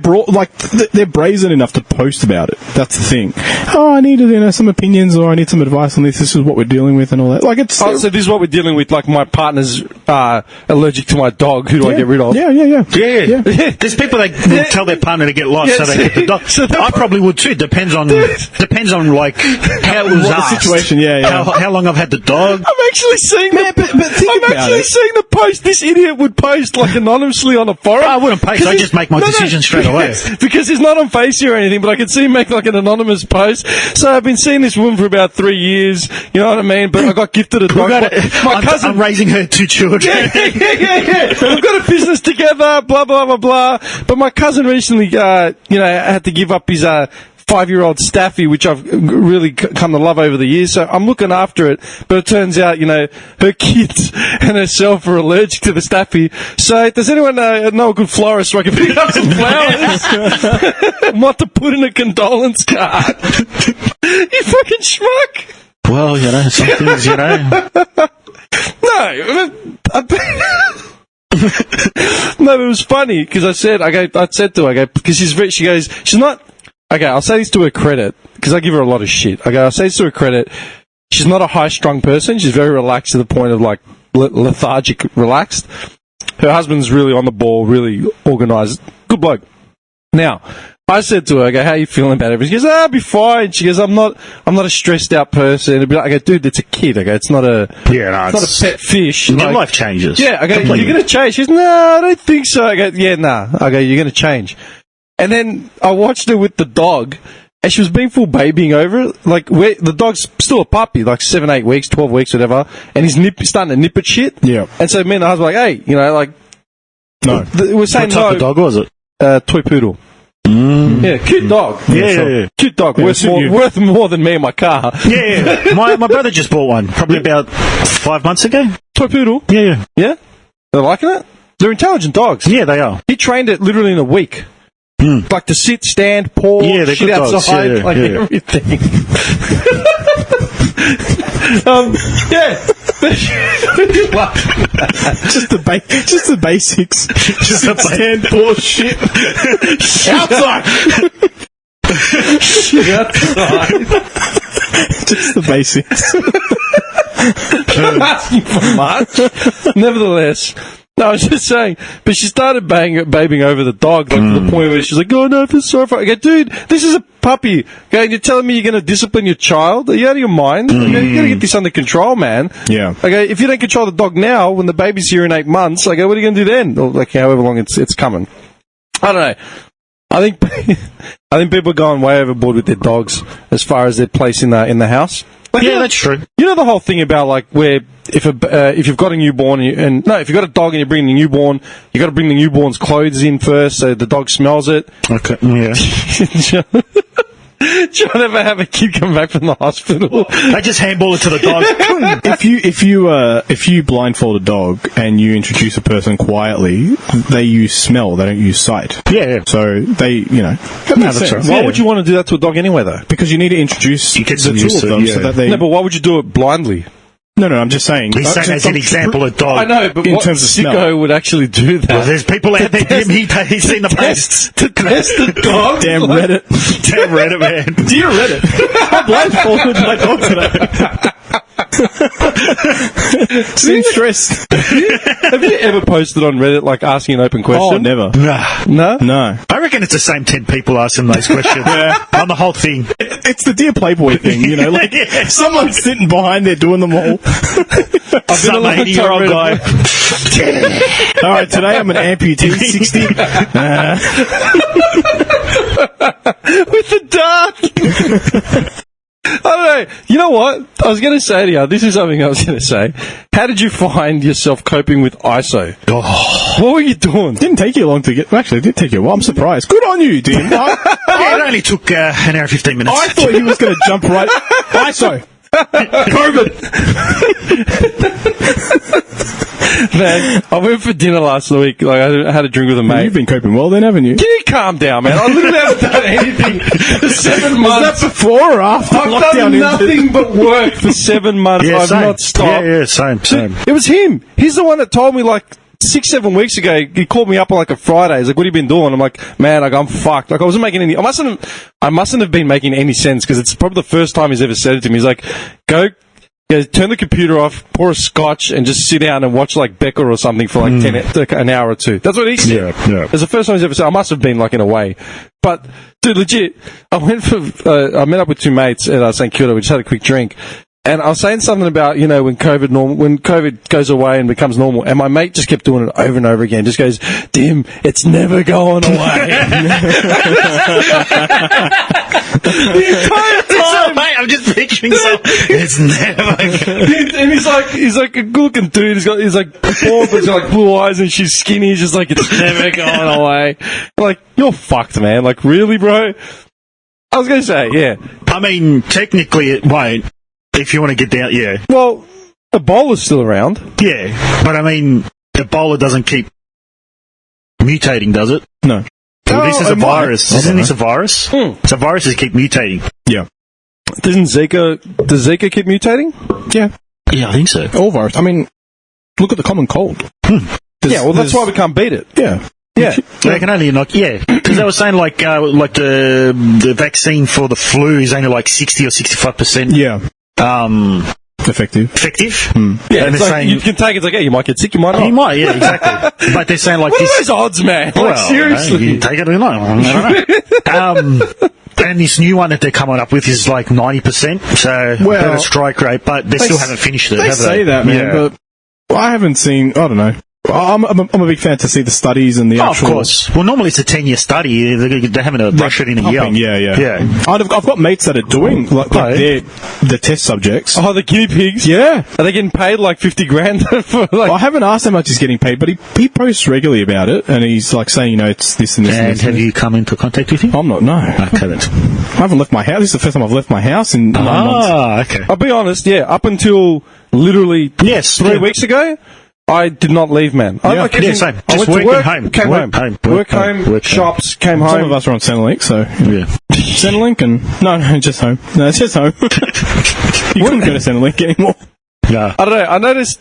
brazen enough to post about it. That's the thing. Oh, I need some opinions, or I need some advice on this. This is what we're dealing with, and all that. Like it's. So this is what we're dealing with. Like my partner's allergic to my dog. Who do I get rid of? Yeah. There's people that will tell their partner to get lost, so they get the dog. I probably would too. Depends on like how it was the situation. Yeah. How long I've had the dog. I'm actually seeing but think about it. seeing the post. This idiot would post like anonymously on a forum. I wouldn't post. I just make my decision straight away. Because he's not on Facey or anything, but I can see him make like an anonymous post. So I've been seeing this woman for about 3 years, you know what I mean? But I got gifted a dog. My cousin... I'm raising her 2 children. Yeah. We've got a business together, blah, blah, blah, blah. But my cousin recently, had to give up his... 5-year-old Staffy, which I've really come to love over the years, so I'm looking after it, but it turns out, her kids and herself are allergic to the Staffy. So does anyone know a good florist where I can pick up some flowers and what to put in a condolence card? You fucking schmuck! Well, some things, No, it was funny, because I said to her, because she goes, she's not... Okay, I'll say this to her credit, because I give her a lot of shit. Okay, I'll say this to her credit. She's not a high-strung person. She's very relaxed to the point of, like, lethargic relaxed. Her husband's really on the ball, really organised. Good bloke. Now, I said to her, I go, how are you feeling about everything? She goes, I'll be fine. She goes, I'm not a stressed-out person. I go, dude, it's a kid. I go, it's not a pet fish. Life changes. Yeah, I go, you're going to change. She goes, no, I don't think so. I go, yeah, nah. I go, you're going to change. And then I watched her with the dog, and she was being full babying over it. Like, the dog's still a puppy, like 7, 8 weeks, 12 weeks, whatever, and he's starting to nip at shit. Yeah. And so me and the husband were like, hey, no. We're saying what type of dog was it? Toy poodle. Yeah, cute dog. Yeah. Cute dog. Yeah, worth more than me and my car. Yeah. My brother just bought one, probably about 5 months ago. Toy poodle? Yeah. Yeah? They're liking it? They're intelligent dogs. Yeah, they are. He trained it literally in a week. Like to sit, stand, pour, Yeah, they're shit good dogs, outside, yeah, like yeah. everything. Yeah. Just the basics. Just a Stand, pour, shit. Outside. Shit outside. Just the basics. I'm asking for much. Nevertheless, no, I was just saying, but she started babying over the dog, like to the point where she's like, oh no, I feel sorry for it. I go, dude, this is a puppy. Okay, and you're telling me you're going to discipline your child? Are you out of your mind? Okay, you got to get this under control, man. Yeah. Okay, if you don't control the dog now, when the baby's here in 8 months, okay, what are you going to do then? Or like however long it's coming. I don't know. I think people are going way overboard with their dogs as far as their place in the house. Like, Yeah, that's true. You know the whole thing about like where if you've got a newborn if you've got a dog and you're bringing the newborn, you got to bring the newborn's clothes in first so the dog smells it. Okay, yeah. John ever have a kid come back from the hospital? I just handball it to the dog. If you blindfold a dog and you introduce a person quietly, they use smell. They don't use sight. Yeah. So they, that makes that's sense. right. Why Yeah. would you want to do that to a dog anyway, though? Because you need to introduce You get the some two used of to it, them yeah. so that they. No, but why would you do it blindly? No, I'm just saying. He's saying as an example, a dog. I know, but In what terms of sicko smell. would actually do that? Well, there's people out there, Jim, he's seen the posts. To test the dog? Damn Reddit. Damn Reddit, man. Dear Reddit. I blindfolded my dog today. Seems stressed. Have you ever posted on Reddit, like, asking an open question? Oh, never. No? No. I reckon it's the same 10 people asking those questions on the whole thing. It's the Dear Playboy thing, like Yeah. someone's sitting behind there doing them all. Some 80-year-old guy. All right, today I'm an amputee, 60. With the dart! I don't know. You know what? I was going to say to you, this is something I was going to say. How did you find yourself coping with ISO? What were you doing? Didn't take you long to get. Actually, it did take you a while. I'm surprised. Good on you, Dean. Yeah, it only took an hour and 15 minutes. I thought he was going to jump right. ISO. COVID. Man, I went for dinner last week. Like, I had a drink with a mate. You've been coping well then, haven't you? Can you calm down, man? I literally haven't done anything for 7 months. Was that before or after I've lockdown done ended? nothing but work for 7 months. Yeah, I've same. not stopped. Yeah, same. It was him. He's the one that told me, like, 6-7 weeks ago. He called me up on like a Friday. He's like, "What have you been doing?" I'm like, "Man, like I'm fucked." Like I wasn't making any. I mustn't have been making any sense because it's probably the first time he's ever said it to me. He's like, "Go, turn the computer off, pour a scotch, and just sit down and watch like Becker or something for like an hour or two." That's what he said. Yeah. It's the first time he's ever said. I must have been like in a way, but dude, legit. I I met up with two mates at St Kilda. We just had a quick drink. And I was saying something about, when COVID goes away and becomes normal, and my mate just kept doing it over and over again. Just goes, "Dim, it's never going away." The entire time. Mate, I'm just picturing it's never. And he's like a good-looking dude. He's like bald, but he's got like blue eyes, and she's skinny. He's just like, "It's never going away." I'm like, you're fucked, man. Like, really, bro? I was gonna say, yeah. I mean, technically it won't. If you want to get down, yeah. Well, Ebola's still around. Yeah, but I mean, Ebola doesn't keep mutating, does it? No. Well, this is a it might. virus. Isn't this a virus? Hmm. So viruses keep mutating. Yeah. Does Zika keep mutating? Yeah. Yeah, I think so. All virus. I mean, look at the common cold. Yeah, well, that's why we can't beat it. Yeah. Yeah. They can only because they were saying like the vaccine for the flu is only like 60 or 65%. Yeah. Effective. Effective. Yeah, And it's they're like, saying you can take it. It's like, hey, you might get sick, you might not. you might, yeah, exactly. But they're saying like What are this. those odds, man? Like, Well, seriously. you take it or not. I don't know. And this new one that they're coming up with is like 90%. So Well, better strike rate, but they still haven't finished it. They have say that, man, Yeah. but I haven't seen. I don't know. I'm a big fan to see the studies and the Oh, of actual. course. Well, normally it's a 10-year study. They're having to rush it in a year. pumping, Yeah. Yeah. I've got mates that are doing like the test subjects. Oh, the guinea pigs? Yeah. Are they getting paid like 50 grand for like... I haven't asked how much he's getting paid, but he posts regularly about it, and he's like saying, it's this and this and And this. have you come into contact with him? I'm not. No, I haven't. haven't left my house. This is the first time I've left my house in 9 months. Ah, okay. I'll be honest, yeah, up until literally Yes. 3 weeks ago, I did not leave, man. same. I Just went to work work, and home. came Work home. home. Work home, shops, came home. Some of us are on Centrelink, so Yeah. Centrelink and no, just home. No, it's just home. You couldn't go to Centrelink anymore. No. I don't know. I noticed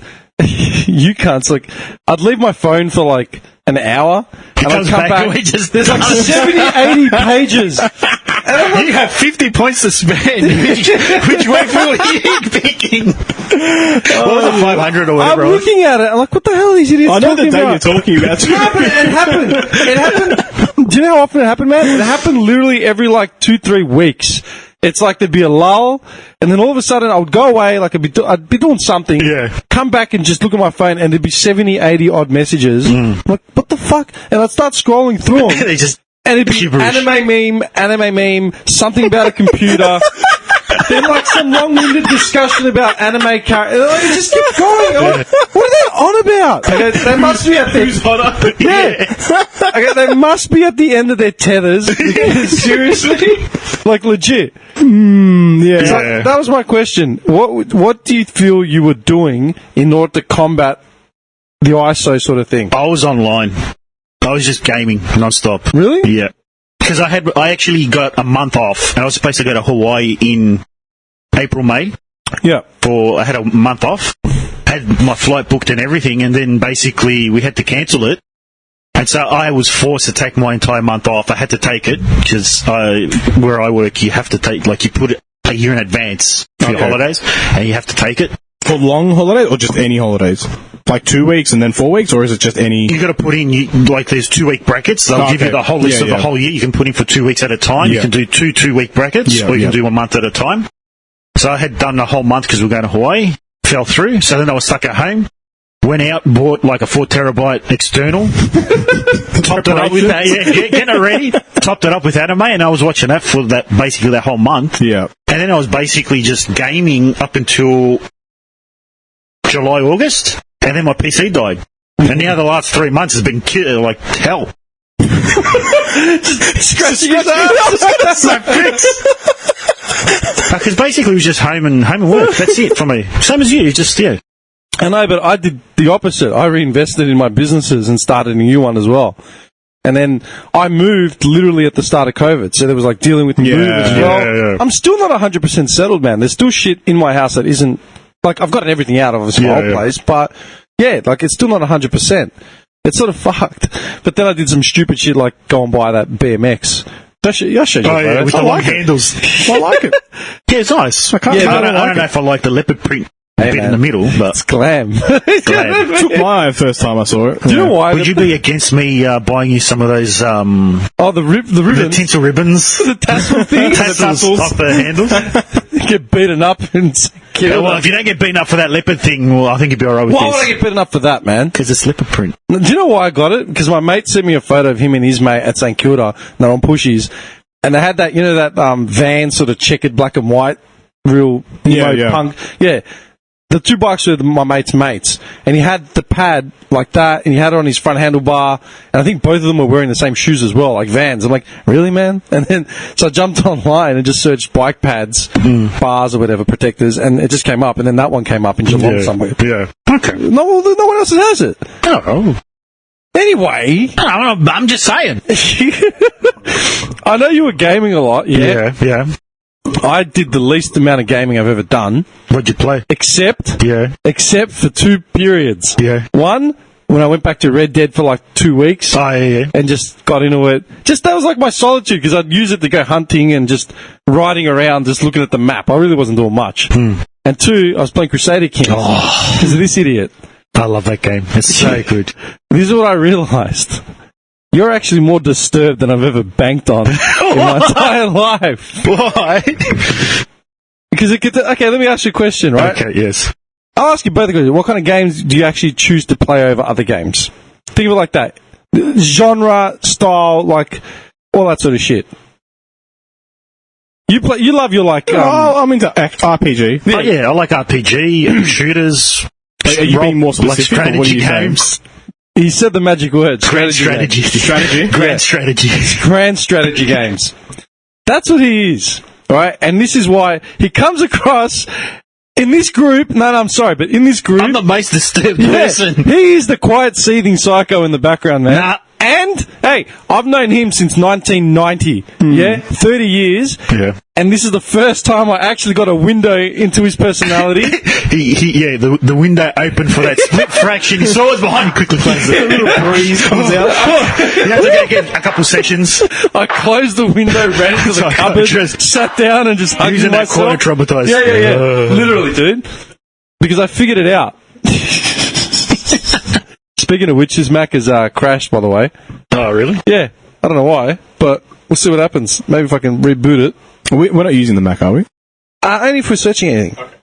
you can't. Like, I'd leave my phone for like an hour, and I'd comes come back back. and we just- There's like 70, 80 pages. And I'm like, You have 50 points to spend. Which way are you picking? What was it, 500 or I'm whatever? looking at it. I'm like, what the hell are these idiots I know the talking day about? you're talking about. It happened. Do you know how often it happened, man? It happened literally every like 2-3 weeks. It's like there'd be a lull, and then all of a sudden I would go away, like I'd be doing something, come back and just look at my phone, and there'd be 70, 80 odd messages. I'm like, what the fuck? And I'd start scrolling through them. They just And it'd be gibberish. anime meme, something about a computer. Then like some long-winded discussion about anime characters. Like, it just kept going. I'm like, what are they on about? Okay, they must be at their Okay, they must be at the end of their tethers. Because, seriously, like legit. So, that was my question. What do you feel you were doing in order to combat the ISO sort of thing? I was online. I was just gaming non-stop. Really? Yeah. Because I actually got a month off, and I was supposed to go to Hawaii in April, May. Yeah. I had a month off, had my flight booked and everything, and then basically we had to cancel it. And so I was forced to take my entire month off. I had to take it, because where I work, you have to take, like, you put it a year in advance for your holidays, and you have to take it. For long holidays or just any holidays? Like 2 weeks and then 4 weeks, or is it just any? You got to put in like there's 2 week brackets. They'll give you the whole list of the whole year. You can put in for 2 weeks at a time. You can do two week brackets, or you can do a month at a time. So I had done a whole month because we were going to Hawaii. Fell through. So then I was stuck at home. Went out, bought like a 4 terabyte external. Topped it up with that. Yeah, getting it ready. Topped it up with anime, and I was watching that for basically that whole month. Yeah. And then I was basically just gaming up until July, August. And then my PC died. And now the last 3 months has been like hell. Scratching his ass. Because basically it was just home and work. That's it for me. Same as you, just, yeah. I know, but I did the opposite. I reinvested in my businesses and started a new one as well. And then I moved literally at the start of COVID. So there was like dealing with the move as well. Yeah. I'm still not 100% settled, man. There's still shit in my house that isn't, like, I've gotten everything out of my old place, but yeah, like, it's still not 100%. It's sort of fucked. But then I did some stupid shit like go and buy that BMX. I showed you that. With the long handles. I like it. Yeah, it's nice. I don't know if I like the leopard print bit in the middle, but it's glam. Glad. Took my eye first time I saw it. Do you know why? Would you be against me buying you some of those the ribbons? the tinsel ribbons? The tassel things? Tassels off the handles? Get beaten up and killed. Well, if you don't get beaten up for that leopard thing, well, I think you'd be alright with Why this. would I get beaten up for that, man? Because it's leopard print. Do you know why I got it? Because my mate sent me a photo of him and his mate at St Kilda. They're on pushies, and they had that, you know, that van sort of checkered black and white, real emo punk. Yeah. The two bikes were my mate's mates, and he had the pad like that, and he had it on his front handlebar, and I think both of them were wearing the same shoes as well, like Vans. I'm like, really, man? And then, so I jumped online and just searched bike pads, bars or whatever, protectors, and it just came up, and then that one came up in Geelong somewhere. Yeah. Okay. No one else has it. Oh. Anyway. I'm just saying. I know you were gaming a lot, Yeah. I did the least amount of gaming I've ever done. What'd you play? Except for 2 periods. Yeah. One, when I went back to Red Dead for like 2 weeks. Oh, yeah. And just got into it. That was like my solitude, because I'd use it to go hunting and just riding around, just looking at the map. I really wasn't doing much. And 2, I was playing Crusader Kings. Because of this idiot. I love that game. It's so good. This is what I realised. You're actually more disturbed than I've ever banked on in my entire life. Why? Because it gets... Okay, let me ask you a question, right? Okay, yes. I'll ask you both a question. What kind of games do you actually choose to play over other games? Think of it like that. Genre, style, like, all that sort of shit. You love your, like... I'm into RPG. Yeah. Oh, yeah, I like RPG, shooters... Are you being more specific? Like what are you games. saying? He said the magic word. Grand strategy. Grand strategy. Grand strategy games. That's what he is, right? And this is why he comes across In this group, no, I'm sorry, but in this group, I'm the most disturbed yeah, person. he is the quiet, seething psycho in the background, man. Nah. And, hey, I've known him since 1990, 30 years, and this is the first time I actually got a window into his personality. The window opened for that split fraction. He saw us behind, he quickly closed it. A little breeze comes out. You have to go get a couple sessions. I closed the window, ran into the cupboard, sat down and just hugged Using that myself. quote, traumatized. Yeah. Literally, dude. Because I figured it out. Speaking of which, his Mac has crashed, by the way. Oh, really? Yeah. I don't know why, but we'll see what happens. Maybe if I can reboot it. We're not using the Mac, are we? Only if we're searching anything. Okay.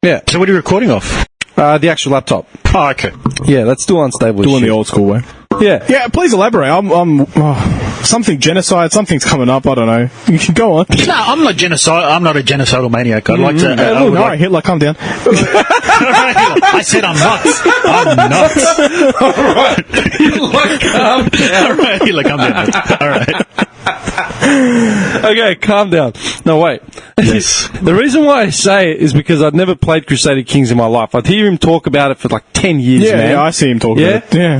Yeah. So what are you recording off? The actual laptop. Oh, okay. Yeah, that's still unstable. Doing the old school way. Yeah. Yeah, please elaborate. Something genocide, something's coming up, I don't know. You can go on. No, I'm not a genocidal maniac. I'd like to... Hitler, calm down. I said I'm nuts. I'm nuts. Alright. Hitler, calm down. Hitler, calm down. Alright. Okay, calm down. No, wait. Yes. The reason why I say it is because I'd never played Crusader Kings in my life. I'd hear him talk about it for like 10 years, man. Yeah, I see him talk about it. Yeah.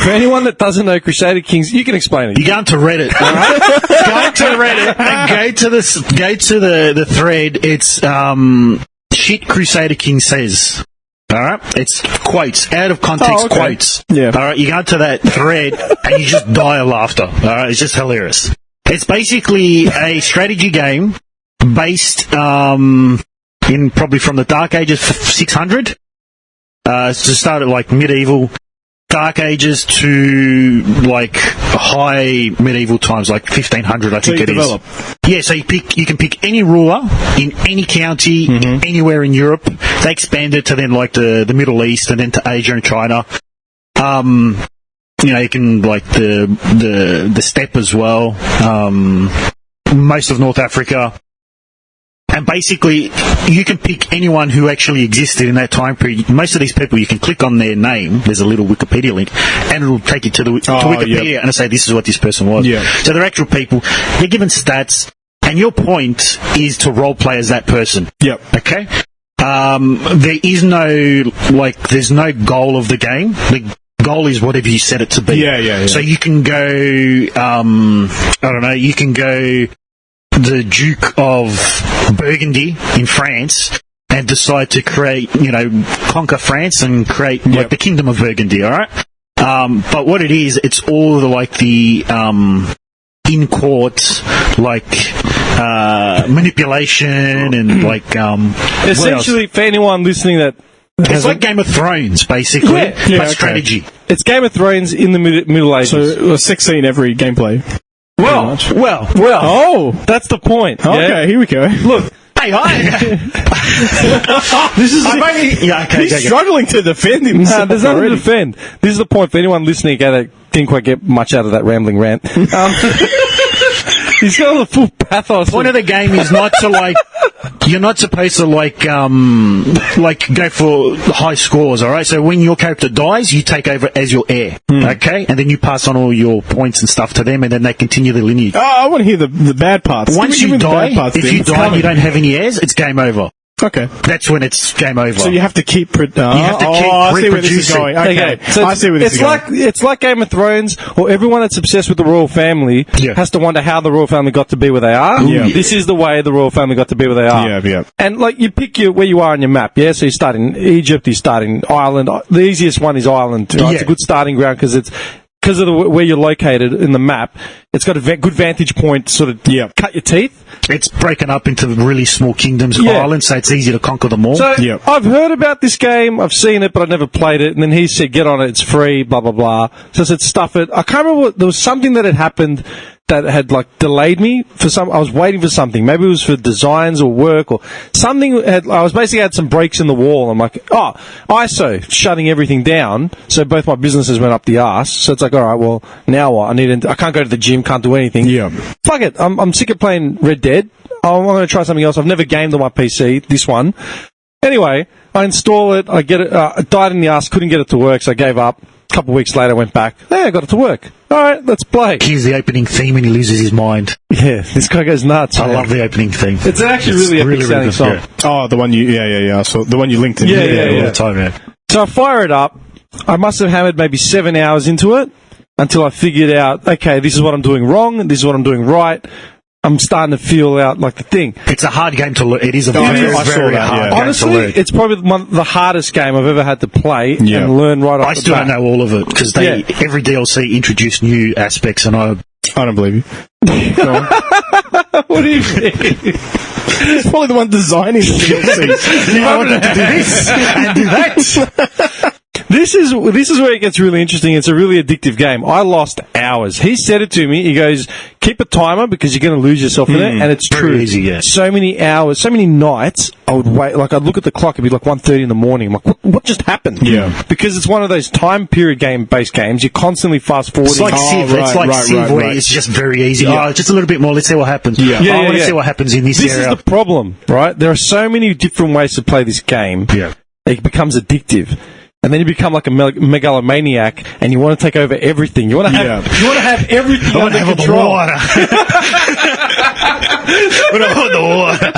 For anyone that doesn't know Crusader Kings, you can explain it. You go into Reddit, alright? Go to Reddit and go to the thread. It's shit Crusader King says. Alright? It's quotes, out of context quotes. Yeah. Alright, you go into that thread and you just die of laughter. Alright, it's just hilarious. It's basically a strategy game based in probably from the Dark Ages 600. To start at like medieval Dark Ages to like high medieval times, like 1500, I think it is. Yeah, so you can pick any ruler in any county, anywhere in Europe. They expanded to then like the Middle East and then to Asia and China. You can like the steppe as well. Most of North Africa. And basically, you can pick anyone who actually existed in that time period. Most of these people, you can click on their name. There's a little Wikipedia link, and it'll take you to Wikipedia and it'll say this is what this person was. Yeah. So they're actual people. They're given stats, and your point is to role play as that person. Yep. Okay. There is there's no goal of the game. The goal is whatever you set it to be. Yeah. So you can go. I don't know. You can go the Duke of Burgundy in France and decide to create, conquer France and create like the Kingdom of Burgundy, alright? But what it is, it's all the in court, manipulation and essentially, for anyone listening that it's like Game of Thrones, basically, but strategy. It's Game of Thrones in the Middle Ages. So, a sex scene every gameplay. Well, oh, that's the point. Okay, here we go. Look, hey, this is. He's struggling to defend himself. There's nothing to defend. This is the point for anyone listening that didn't quite get much out of that rambling rant. He's got the full pathos. The point of the game is not to you're not supposed to go for high scores, alright? So when your character dies, you take over as your heir, okay? And then you pass on all your points and stuff to them, and then they continue the lineage. Oh, I want to hear the bad parts. Once you die, if you die and you don't have any heirs, it's game over. Okay. That's when it's game over. So you have to keep... I see where this is going. Okay. So I see where this is going. It's like Game of Thrones, or everyone that's obsessed with the royal family has to wonder how the royal family got to be where they are. Yeah. This is the way the royal family got to be where they are. Yeah. And you pick where you are on your map, yeah? So you start in Egypt, you start in Ireland. The easiest one is Ireland. Right? It's a good starting ground because of where you're located in the map, it's got a good vantage point to sort of cut your teeth. It's broken up into really small kingdoms, islands, so it's easy to conquer them all. So I've heard about this game, I've seen it, but I've never played it. And then he said, get on it, it's free, blah, blah, blah. So I said, stuff it. I can't remember there was something that had happened that had delayed me for I was waiting for something. Maybe it was for designs or work or something. I was basically had some breaks in the wall. I'm like, ISO, shutting everything down. So both my businesses went up the arse. So it's like, all right, well, now what? I can't go to the gym, can't do anything. Yeah. Fuck it. I'm sick of playing Red Dead. I'm going to try something else. I've never gamed on my PC, this one. Anyway, I install it. I get it. I died in the arse, couldn't get it to work, so I gave up. couple of weeks later, I went back. Hey, I got it to work. All right, let's play. Here's the opening theme and he loses his mind. Yeah, this guy goes nuts. I man. love the opening theme. It's actually really epic sounding good, song. yeah. Oh, the one I saw the one you linked in. Yeah, All the time, yeah. So I fire it up. I must have hammered maybe 7 hours into it until I figured out, okay, this is what I'm doing wrong, this is what I'm doing right. I'm starting to feel out like the thing. It's a hard game to learn. It is a I very, saw very that, hard yeah. game to Honestly, learn. it's probably the hardest game I've ever had to play Yeah. and learn right off I the still bat. don't know all of it because every DLC introduced new aspects, and I don't believe you. What do you mean? He's probably the one designing the DLC. I wanted to do this and do that. This is where it gets really interesting. It's a really addictive game. I lost hours. He said it to me. He goes, keep a timer because you're going to lose yourself in it. And it's Very true. easy, yeah. So many hours, so many nights, I would wait. Like, I'd look at the clock. It'd be like 1:30 in the morning. I'm like, what just happened? Yeah. Because it's one of those time period based games. You're constantly fast forwarding. It's like Civ. It's like Civ where it's just very easy. Yeah. Oh, just a little bit more. Let's see what happens. Yeah. I want to see what happens in this This area. is the problem, right? There are so many different ways to play this game. Yeah. It becomes addictive. And then you become like a megalomaniac, and you want to take over everything. You want to have everything I want under to have control. the water.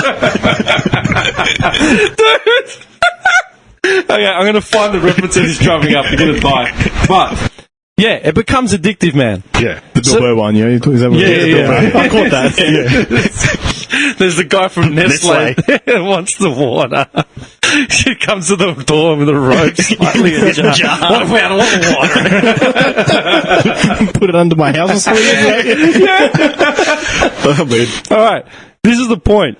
Dude. Okay, I'm going to find the reference that he's drumming up. You're going to die. But, yeah, it becomes addictive, man. Yeah. The Bilbo one, yeah? Is that what it is? Yeah. I caught that. There's the guy from Nestle that wants the water. She comes to the door with a rope slightly in a jar. I want water. Put it under my house or something. Oh, man. All right, this is the point.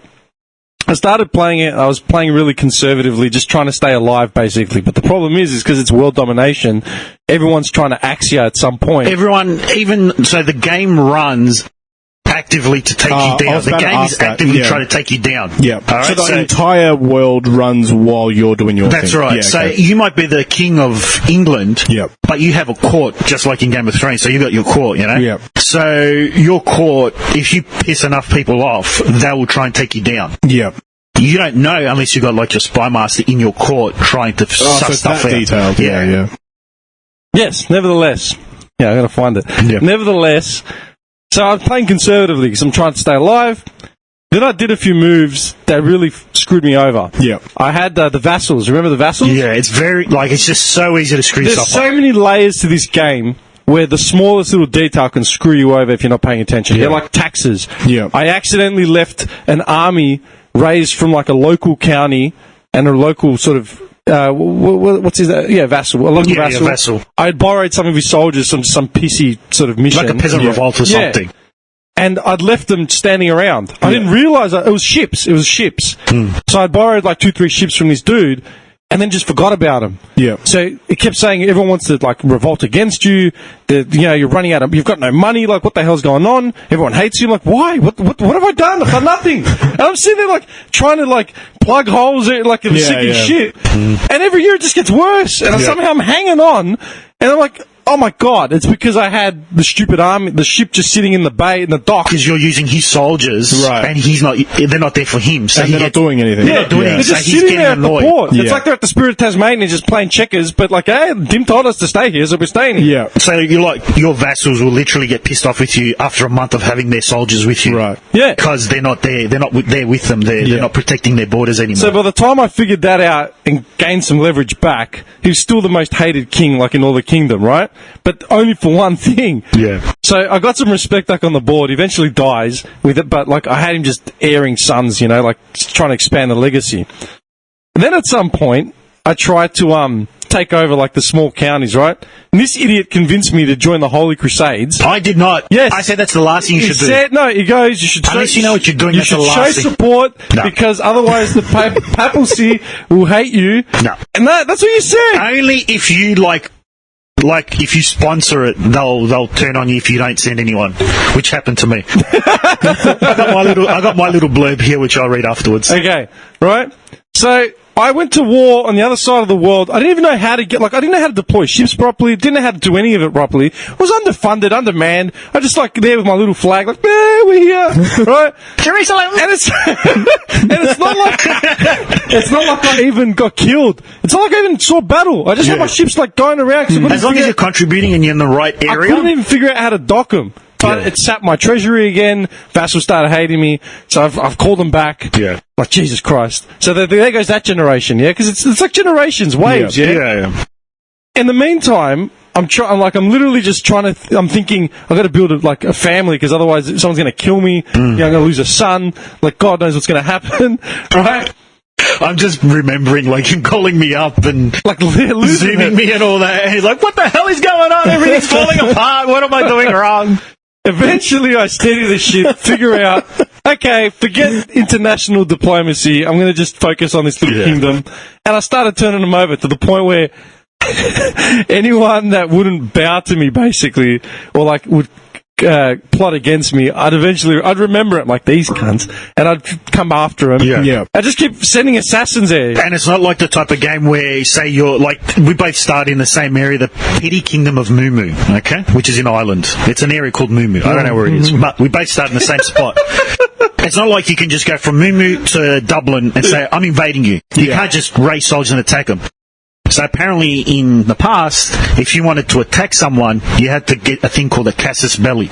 I started playing it. I was playing really conservatively, just trying to stay alive, basically. But the problem is because it's world domination, everyone's trying to axe you at some point. Everyone, even so, the game runs actively to take you down. The game is actively trying to take you down. Yeah. All right? So the entire world runs while you're doing your thing. That's right. Yeah, so okay. you might be the king of England, Yep. but you have a court, just like in Game of Thrones. So you got your court, you know? Yep. So your court, if you piss enough people off, they will try and take you down. Yep. You don't know unless you've got like your spy master in your court trying to So suss it's stuff that out. detailed. Yeah. Yes, nevertheless. Yeah, I'm going to find it. Yeah. Nevertheless, so I'm playing conservatively because I'm trying to stay alive. Then I did a few moves that really screwed me over. Yep. I had the vassals. Remember the vassals? Yeah, it's very, like, it's just so easy to screw There's stuff so up. many layers to this game where the smallest little detail can screw you over if you're not paying attention. They're like taxes. Yeah. I accidentally left an army raised from like a local county and a local sort of what's his vassal, a local vassal. Vassal. I had borrowed some of his soldiers from some pissy sort of mission, Like a peasant revolt or something. and I'd left them standing around. I didn't realise it was ships. It was ships. So I'd borrowed like 2-3 ships from this dude, and then just forgot about him. Yeah. So it kept saying everyone wants to like revolt against you. You're running out of. You've got no money. Like, what the hell's going on? Everyone hates you. I'm like, why? What have I done? I've done nothing. And I'm sitting there like trying to like plug holes like in sinking shit. And every year it just gets worse. And somehow I'm hanging on. And I'm like, oh my god! It's because I had the stupid army, the ship just sitting in the bay in the dock. Because you're using his soldiers, Right. and they're not there for him. So And they're not doing anything. They're not doing They're anything. just So he's sitting getting there at the annoyed. port. Yeah. It's like they're at the Spirit of Tasmania just playing checkers, but like, hey, Dim told us to stay here, so we're staying here. Yeah. So your vassals will literally get pissed off with you after a month of having their soldiers with you. Right. Yeah. Because they're not there. They're not there with them. They're Yeah. not protecting their borders anymore. So by the time I figured that out and gained some leverage back, he was still the most hated king, like in all the kingdom, right? But only for one thing. yeah. So I got some respect back on the board. He eventually dies with it, but like I had him just airing sons, like trying to expand the legacy. And then at some point, I tried to take over like the small counties, right? And this idiot convinced me to join the Holy Crusades. I did not. Yes. I said that's the last thing you should do. Said, no, he goes, you should Unless show, you know what you're doing, you that's should the show last thing. support No. because otherwise the papacy will hate you. No. And that's what you said. Only if you like if you sponsor it, they'll turn on you if you don't send anyone, which happened to me. I got my little blurb here, which I'll read afterwards. Okay, right? So I went to war on the other side of the world. I didn't even know how to I didn't know how to deploy ships properly. Didn't know how to do any of it properly. I was underfunded, undermanned. I just there with my little flag, like, we're here, right? Jerusalem! And it's not like I even got killed. It's not like I even saw battle. I just had my ships going around. As long as you're contributing and you're in the right area. I couldn't even figure out how to dock them. But it sapped my treasury again. Vassals started hating me, so I've called them back. Yeah. Like, Jesus Christ. So there goes that generation, yeah? Because it's like generations, waves, yeah? Yeah. In the meantime, I'm literally just trying to, I'm thinking, I've got to build a family, because otherwise someone's going to kill me. I'm going to lose a son. Like, God knows what's going to happen, right? I'm just remembering, him calling me up and zooming me and all that. And he's like, what the hell is going on? Everything's falling apart. What am I doing wrong? Eventually, I steady the ship, figure out, okay, forget international diplomacy. I'm going to just focus on this little kingdom. And I started turning them over to the point where anyone that wouldn't bow to me, basically, or would plot against me, I'd remember it, like, these cunts, and I'd come after them. Yeah. I just keep sending assassins there. And it's not like the type of game where, say, we both start in the same area, the petty kingdom of Mumu, okay? Which is in Ireland. It's an area called Mumu. I don't know where it is, but we both start in the same spot. It's not like you can just go from Mumu to Dublin and say, I'm invading you. You can't just raise soldiers and attack them. So apparently in the past, if you wanted to attack someone, you had to get a thing called a casus belli,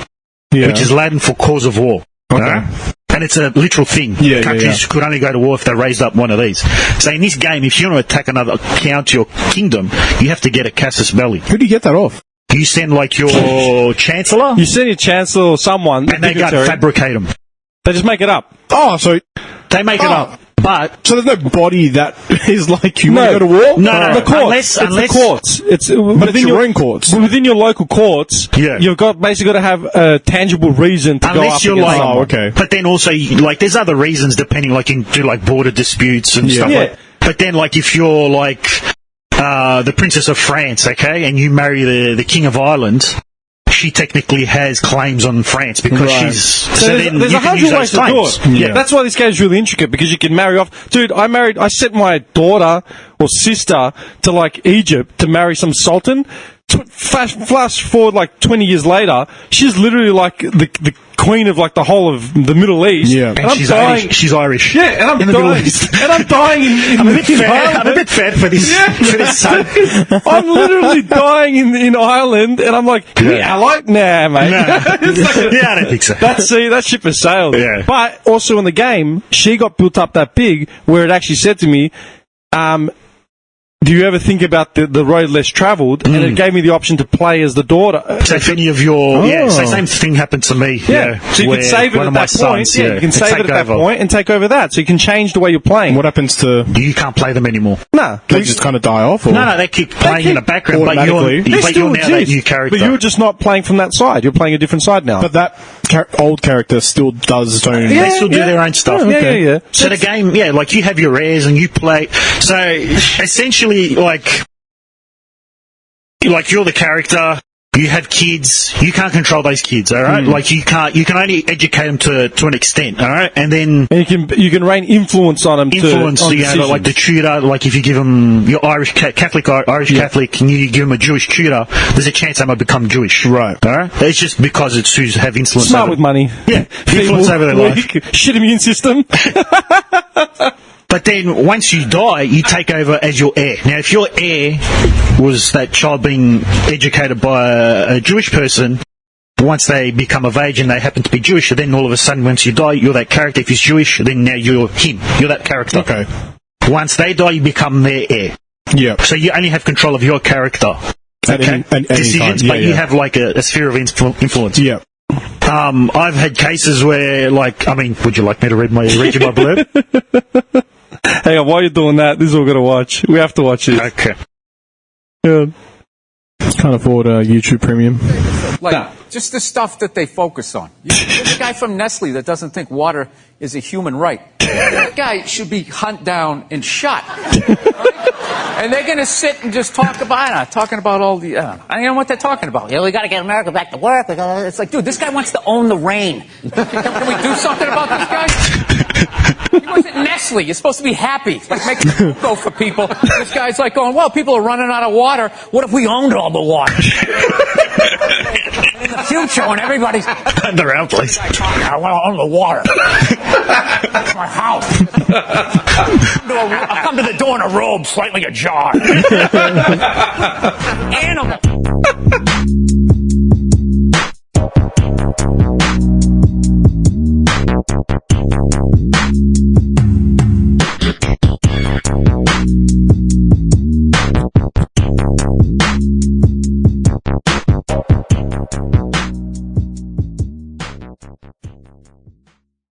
which is Latin for cause of war. Okay. And it's a literal thing. Countries could only go to war if they raised up one of these. So in this game, if you want to attack another county or kingdom, you have to get a casus belli. Who do you get that off? You send your chancellor. You send your chancellor or someone. And they go fabricate them. They just make it up. Oh, so they make it up. But so there's no body that is like you want to go to war? No. The courts. Unless the courts. It's within your own courts. Within your local courts, you've basically got to have a tangible reason to go up against someone. Okay. But then also, there's other reasons depending, you can do border disputes and stuff like. But then, if you're the Princess of France, okay, and you marry the King of Ireland, she technically has claims on France because she's. So then there's you 100 ways to do it. Yeah. That's why this game's really intricate, because you can marry off. Dude, I sent my daughter or sister to Egypt to marry some sultan. Flash forward 20 years later, she's literally the queen of the whole of the Middle East. Yeah, and she's Irish. She's Irish. Yeah, and I'm in the dying. Middle East. And I'm dying in I'm a bit fat for this. For this son. I'm literally dying in Ireland, and I'm like, can we ally? Nah, mate. Nah. I don't think so. That ship has sailed. Yeah. But also in the game, she got built up that big where it actually said to me, do you ever think about the road less travelled? And it gave me the option to play as the daughter. So if any of your... so same thing happened to me. Yeah. So you can save it at that point. You can save it at that point and take over that. So you can change the way you're playing. What happens to... You can't play them anymore. Nah. They just kind of die off? Or? No, they keep playing in the background, but you're now that new character. But you're just not playing from that side. You're playing a different side now. But that old character still does its own... They still do their own stuff. Yeah. So the game, you have your heirs and you play... So essentially, you're the character, you have kids, you can't control those kids, alright? You can only educate them to an extent, alright? And then... And you can rain influence on them. The tutor, if you give them your Catholic, and you give them a Jewish tutor, there's a chance they might become Jewish. Right. Alright? It's just because it's who have influence Smart with money. Yeah. Influence over their life. Shit immune system. But then, once you die, you take over as your heir. Now, if your heir was that child being educated by a Jewish person, once they become of age and they happen to be Jewish, then all of a sudden, once you die, you're that character. If he's Jewish, then now you're him. You're that character. Okay. Once they die, you become their heir. Yeah. So you only have control of your character. Okay? Decisions, but you have a sphere of influence. Yeah. I've had cases where, would you like me to read you my blurb? Hang on, while you're doing that, this is what we're going to watch. We have to watch it. Okay. Yeah. Can't afford a YouTube Premium. Just the stuff that they focus on. There's a guy from Nestle that doesn't think water is a human right. That guy should be hunted down and shot. And they're going to sit and just talk about all the... I don't know what they're talking about. Yeah, we got to get America back to work. It's like, dude, this guy wants to own the rain. Can we do something about this guy? He wasn't Nestle. You're supposed to be happy, like making go for people. This guy's like going, well, people are running out of water. What if we owned all the water? In the future, when everybody's around, please. I want to own the water. My house. I'll come to the door in a robe, slightly ajar. Animal.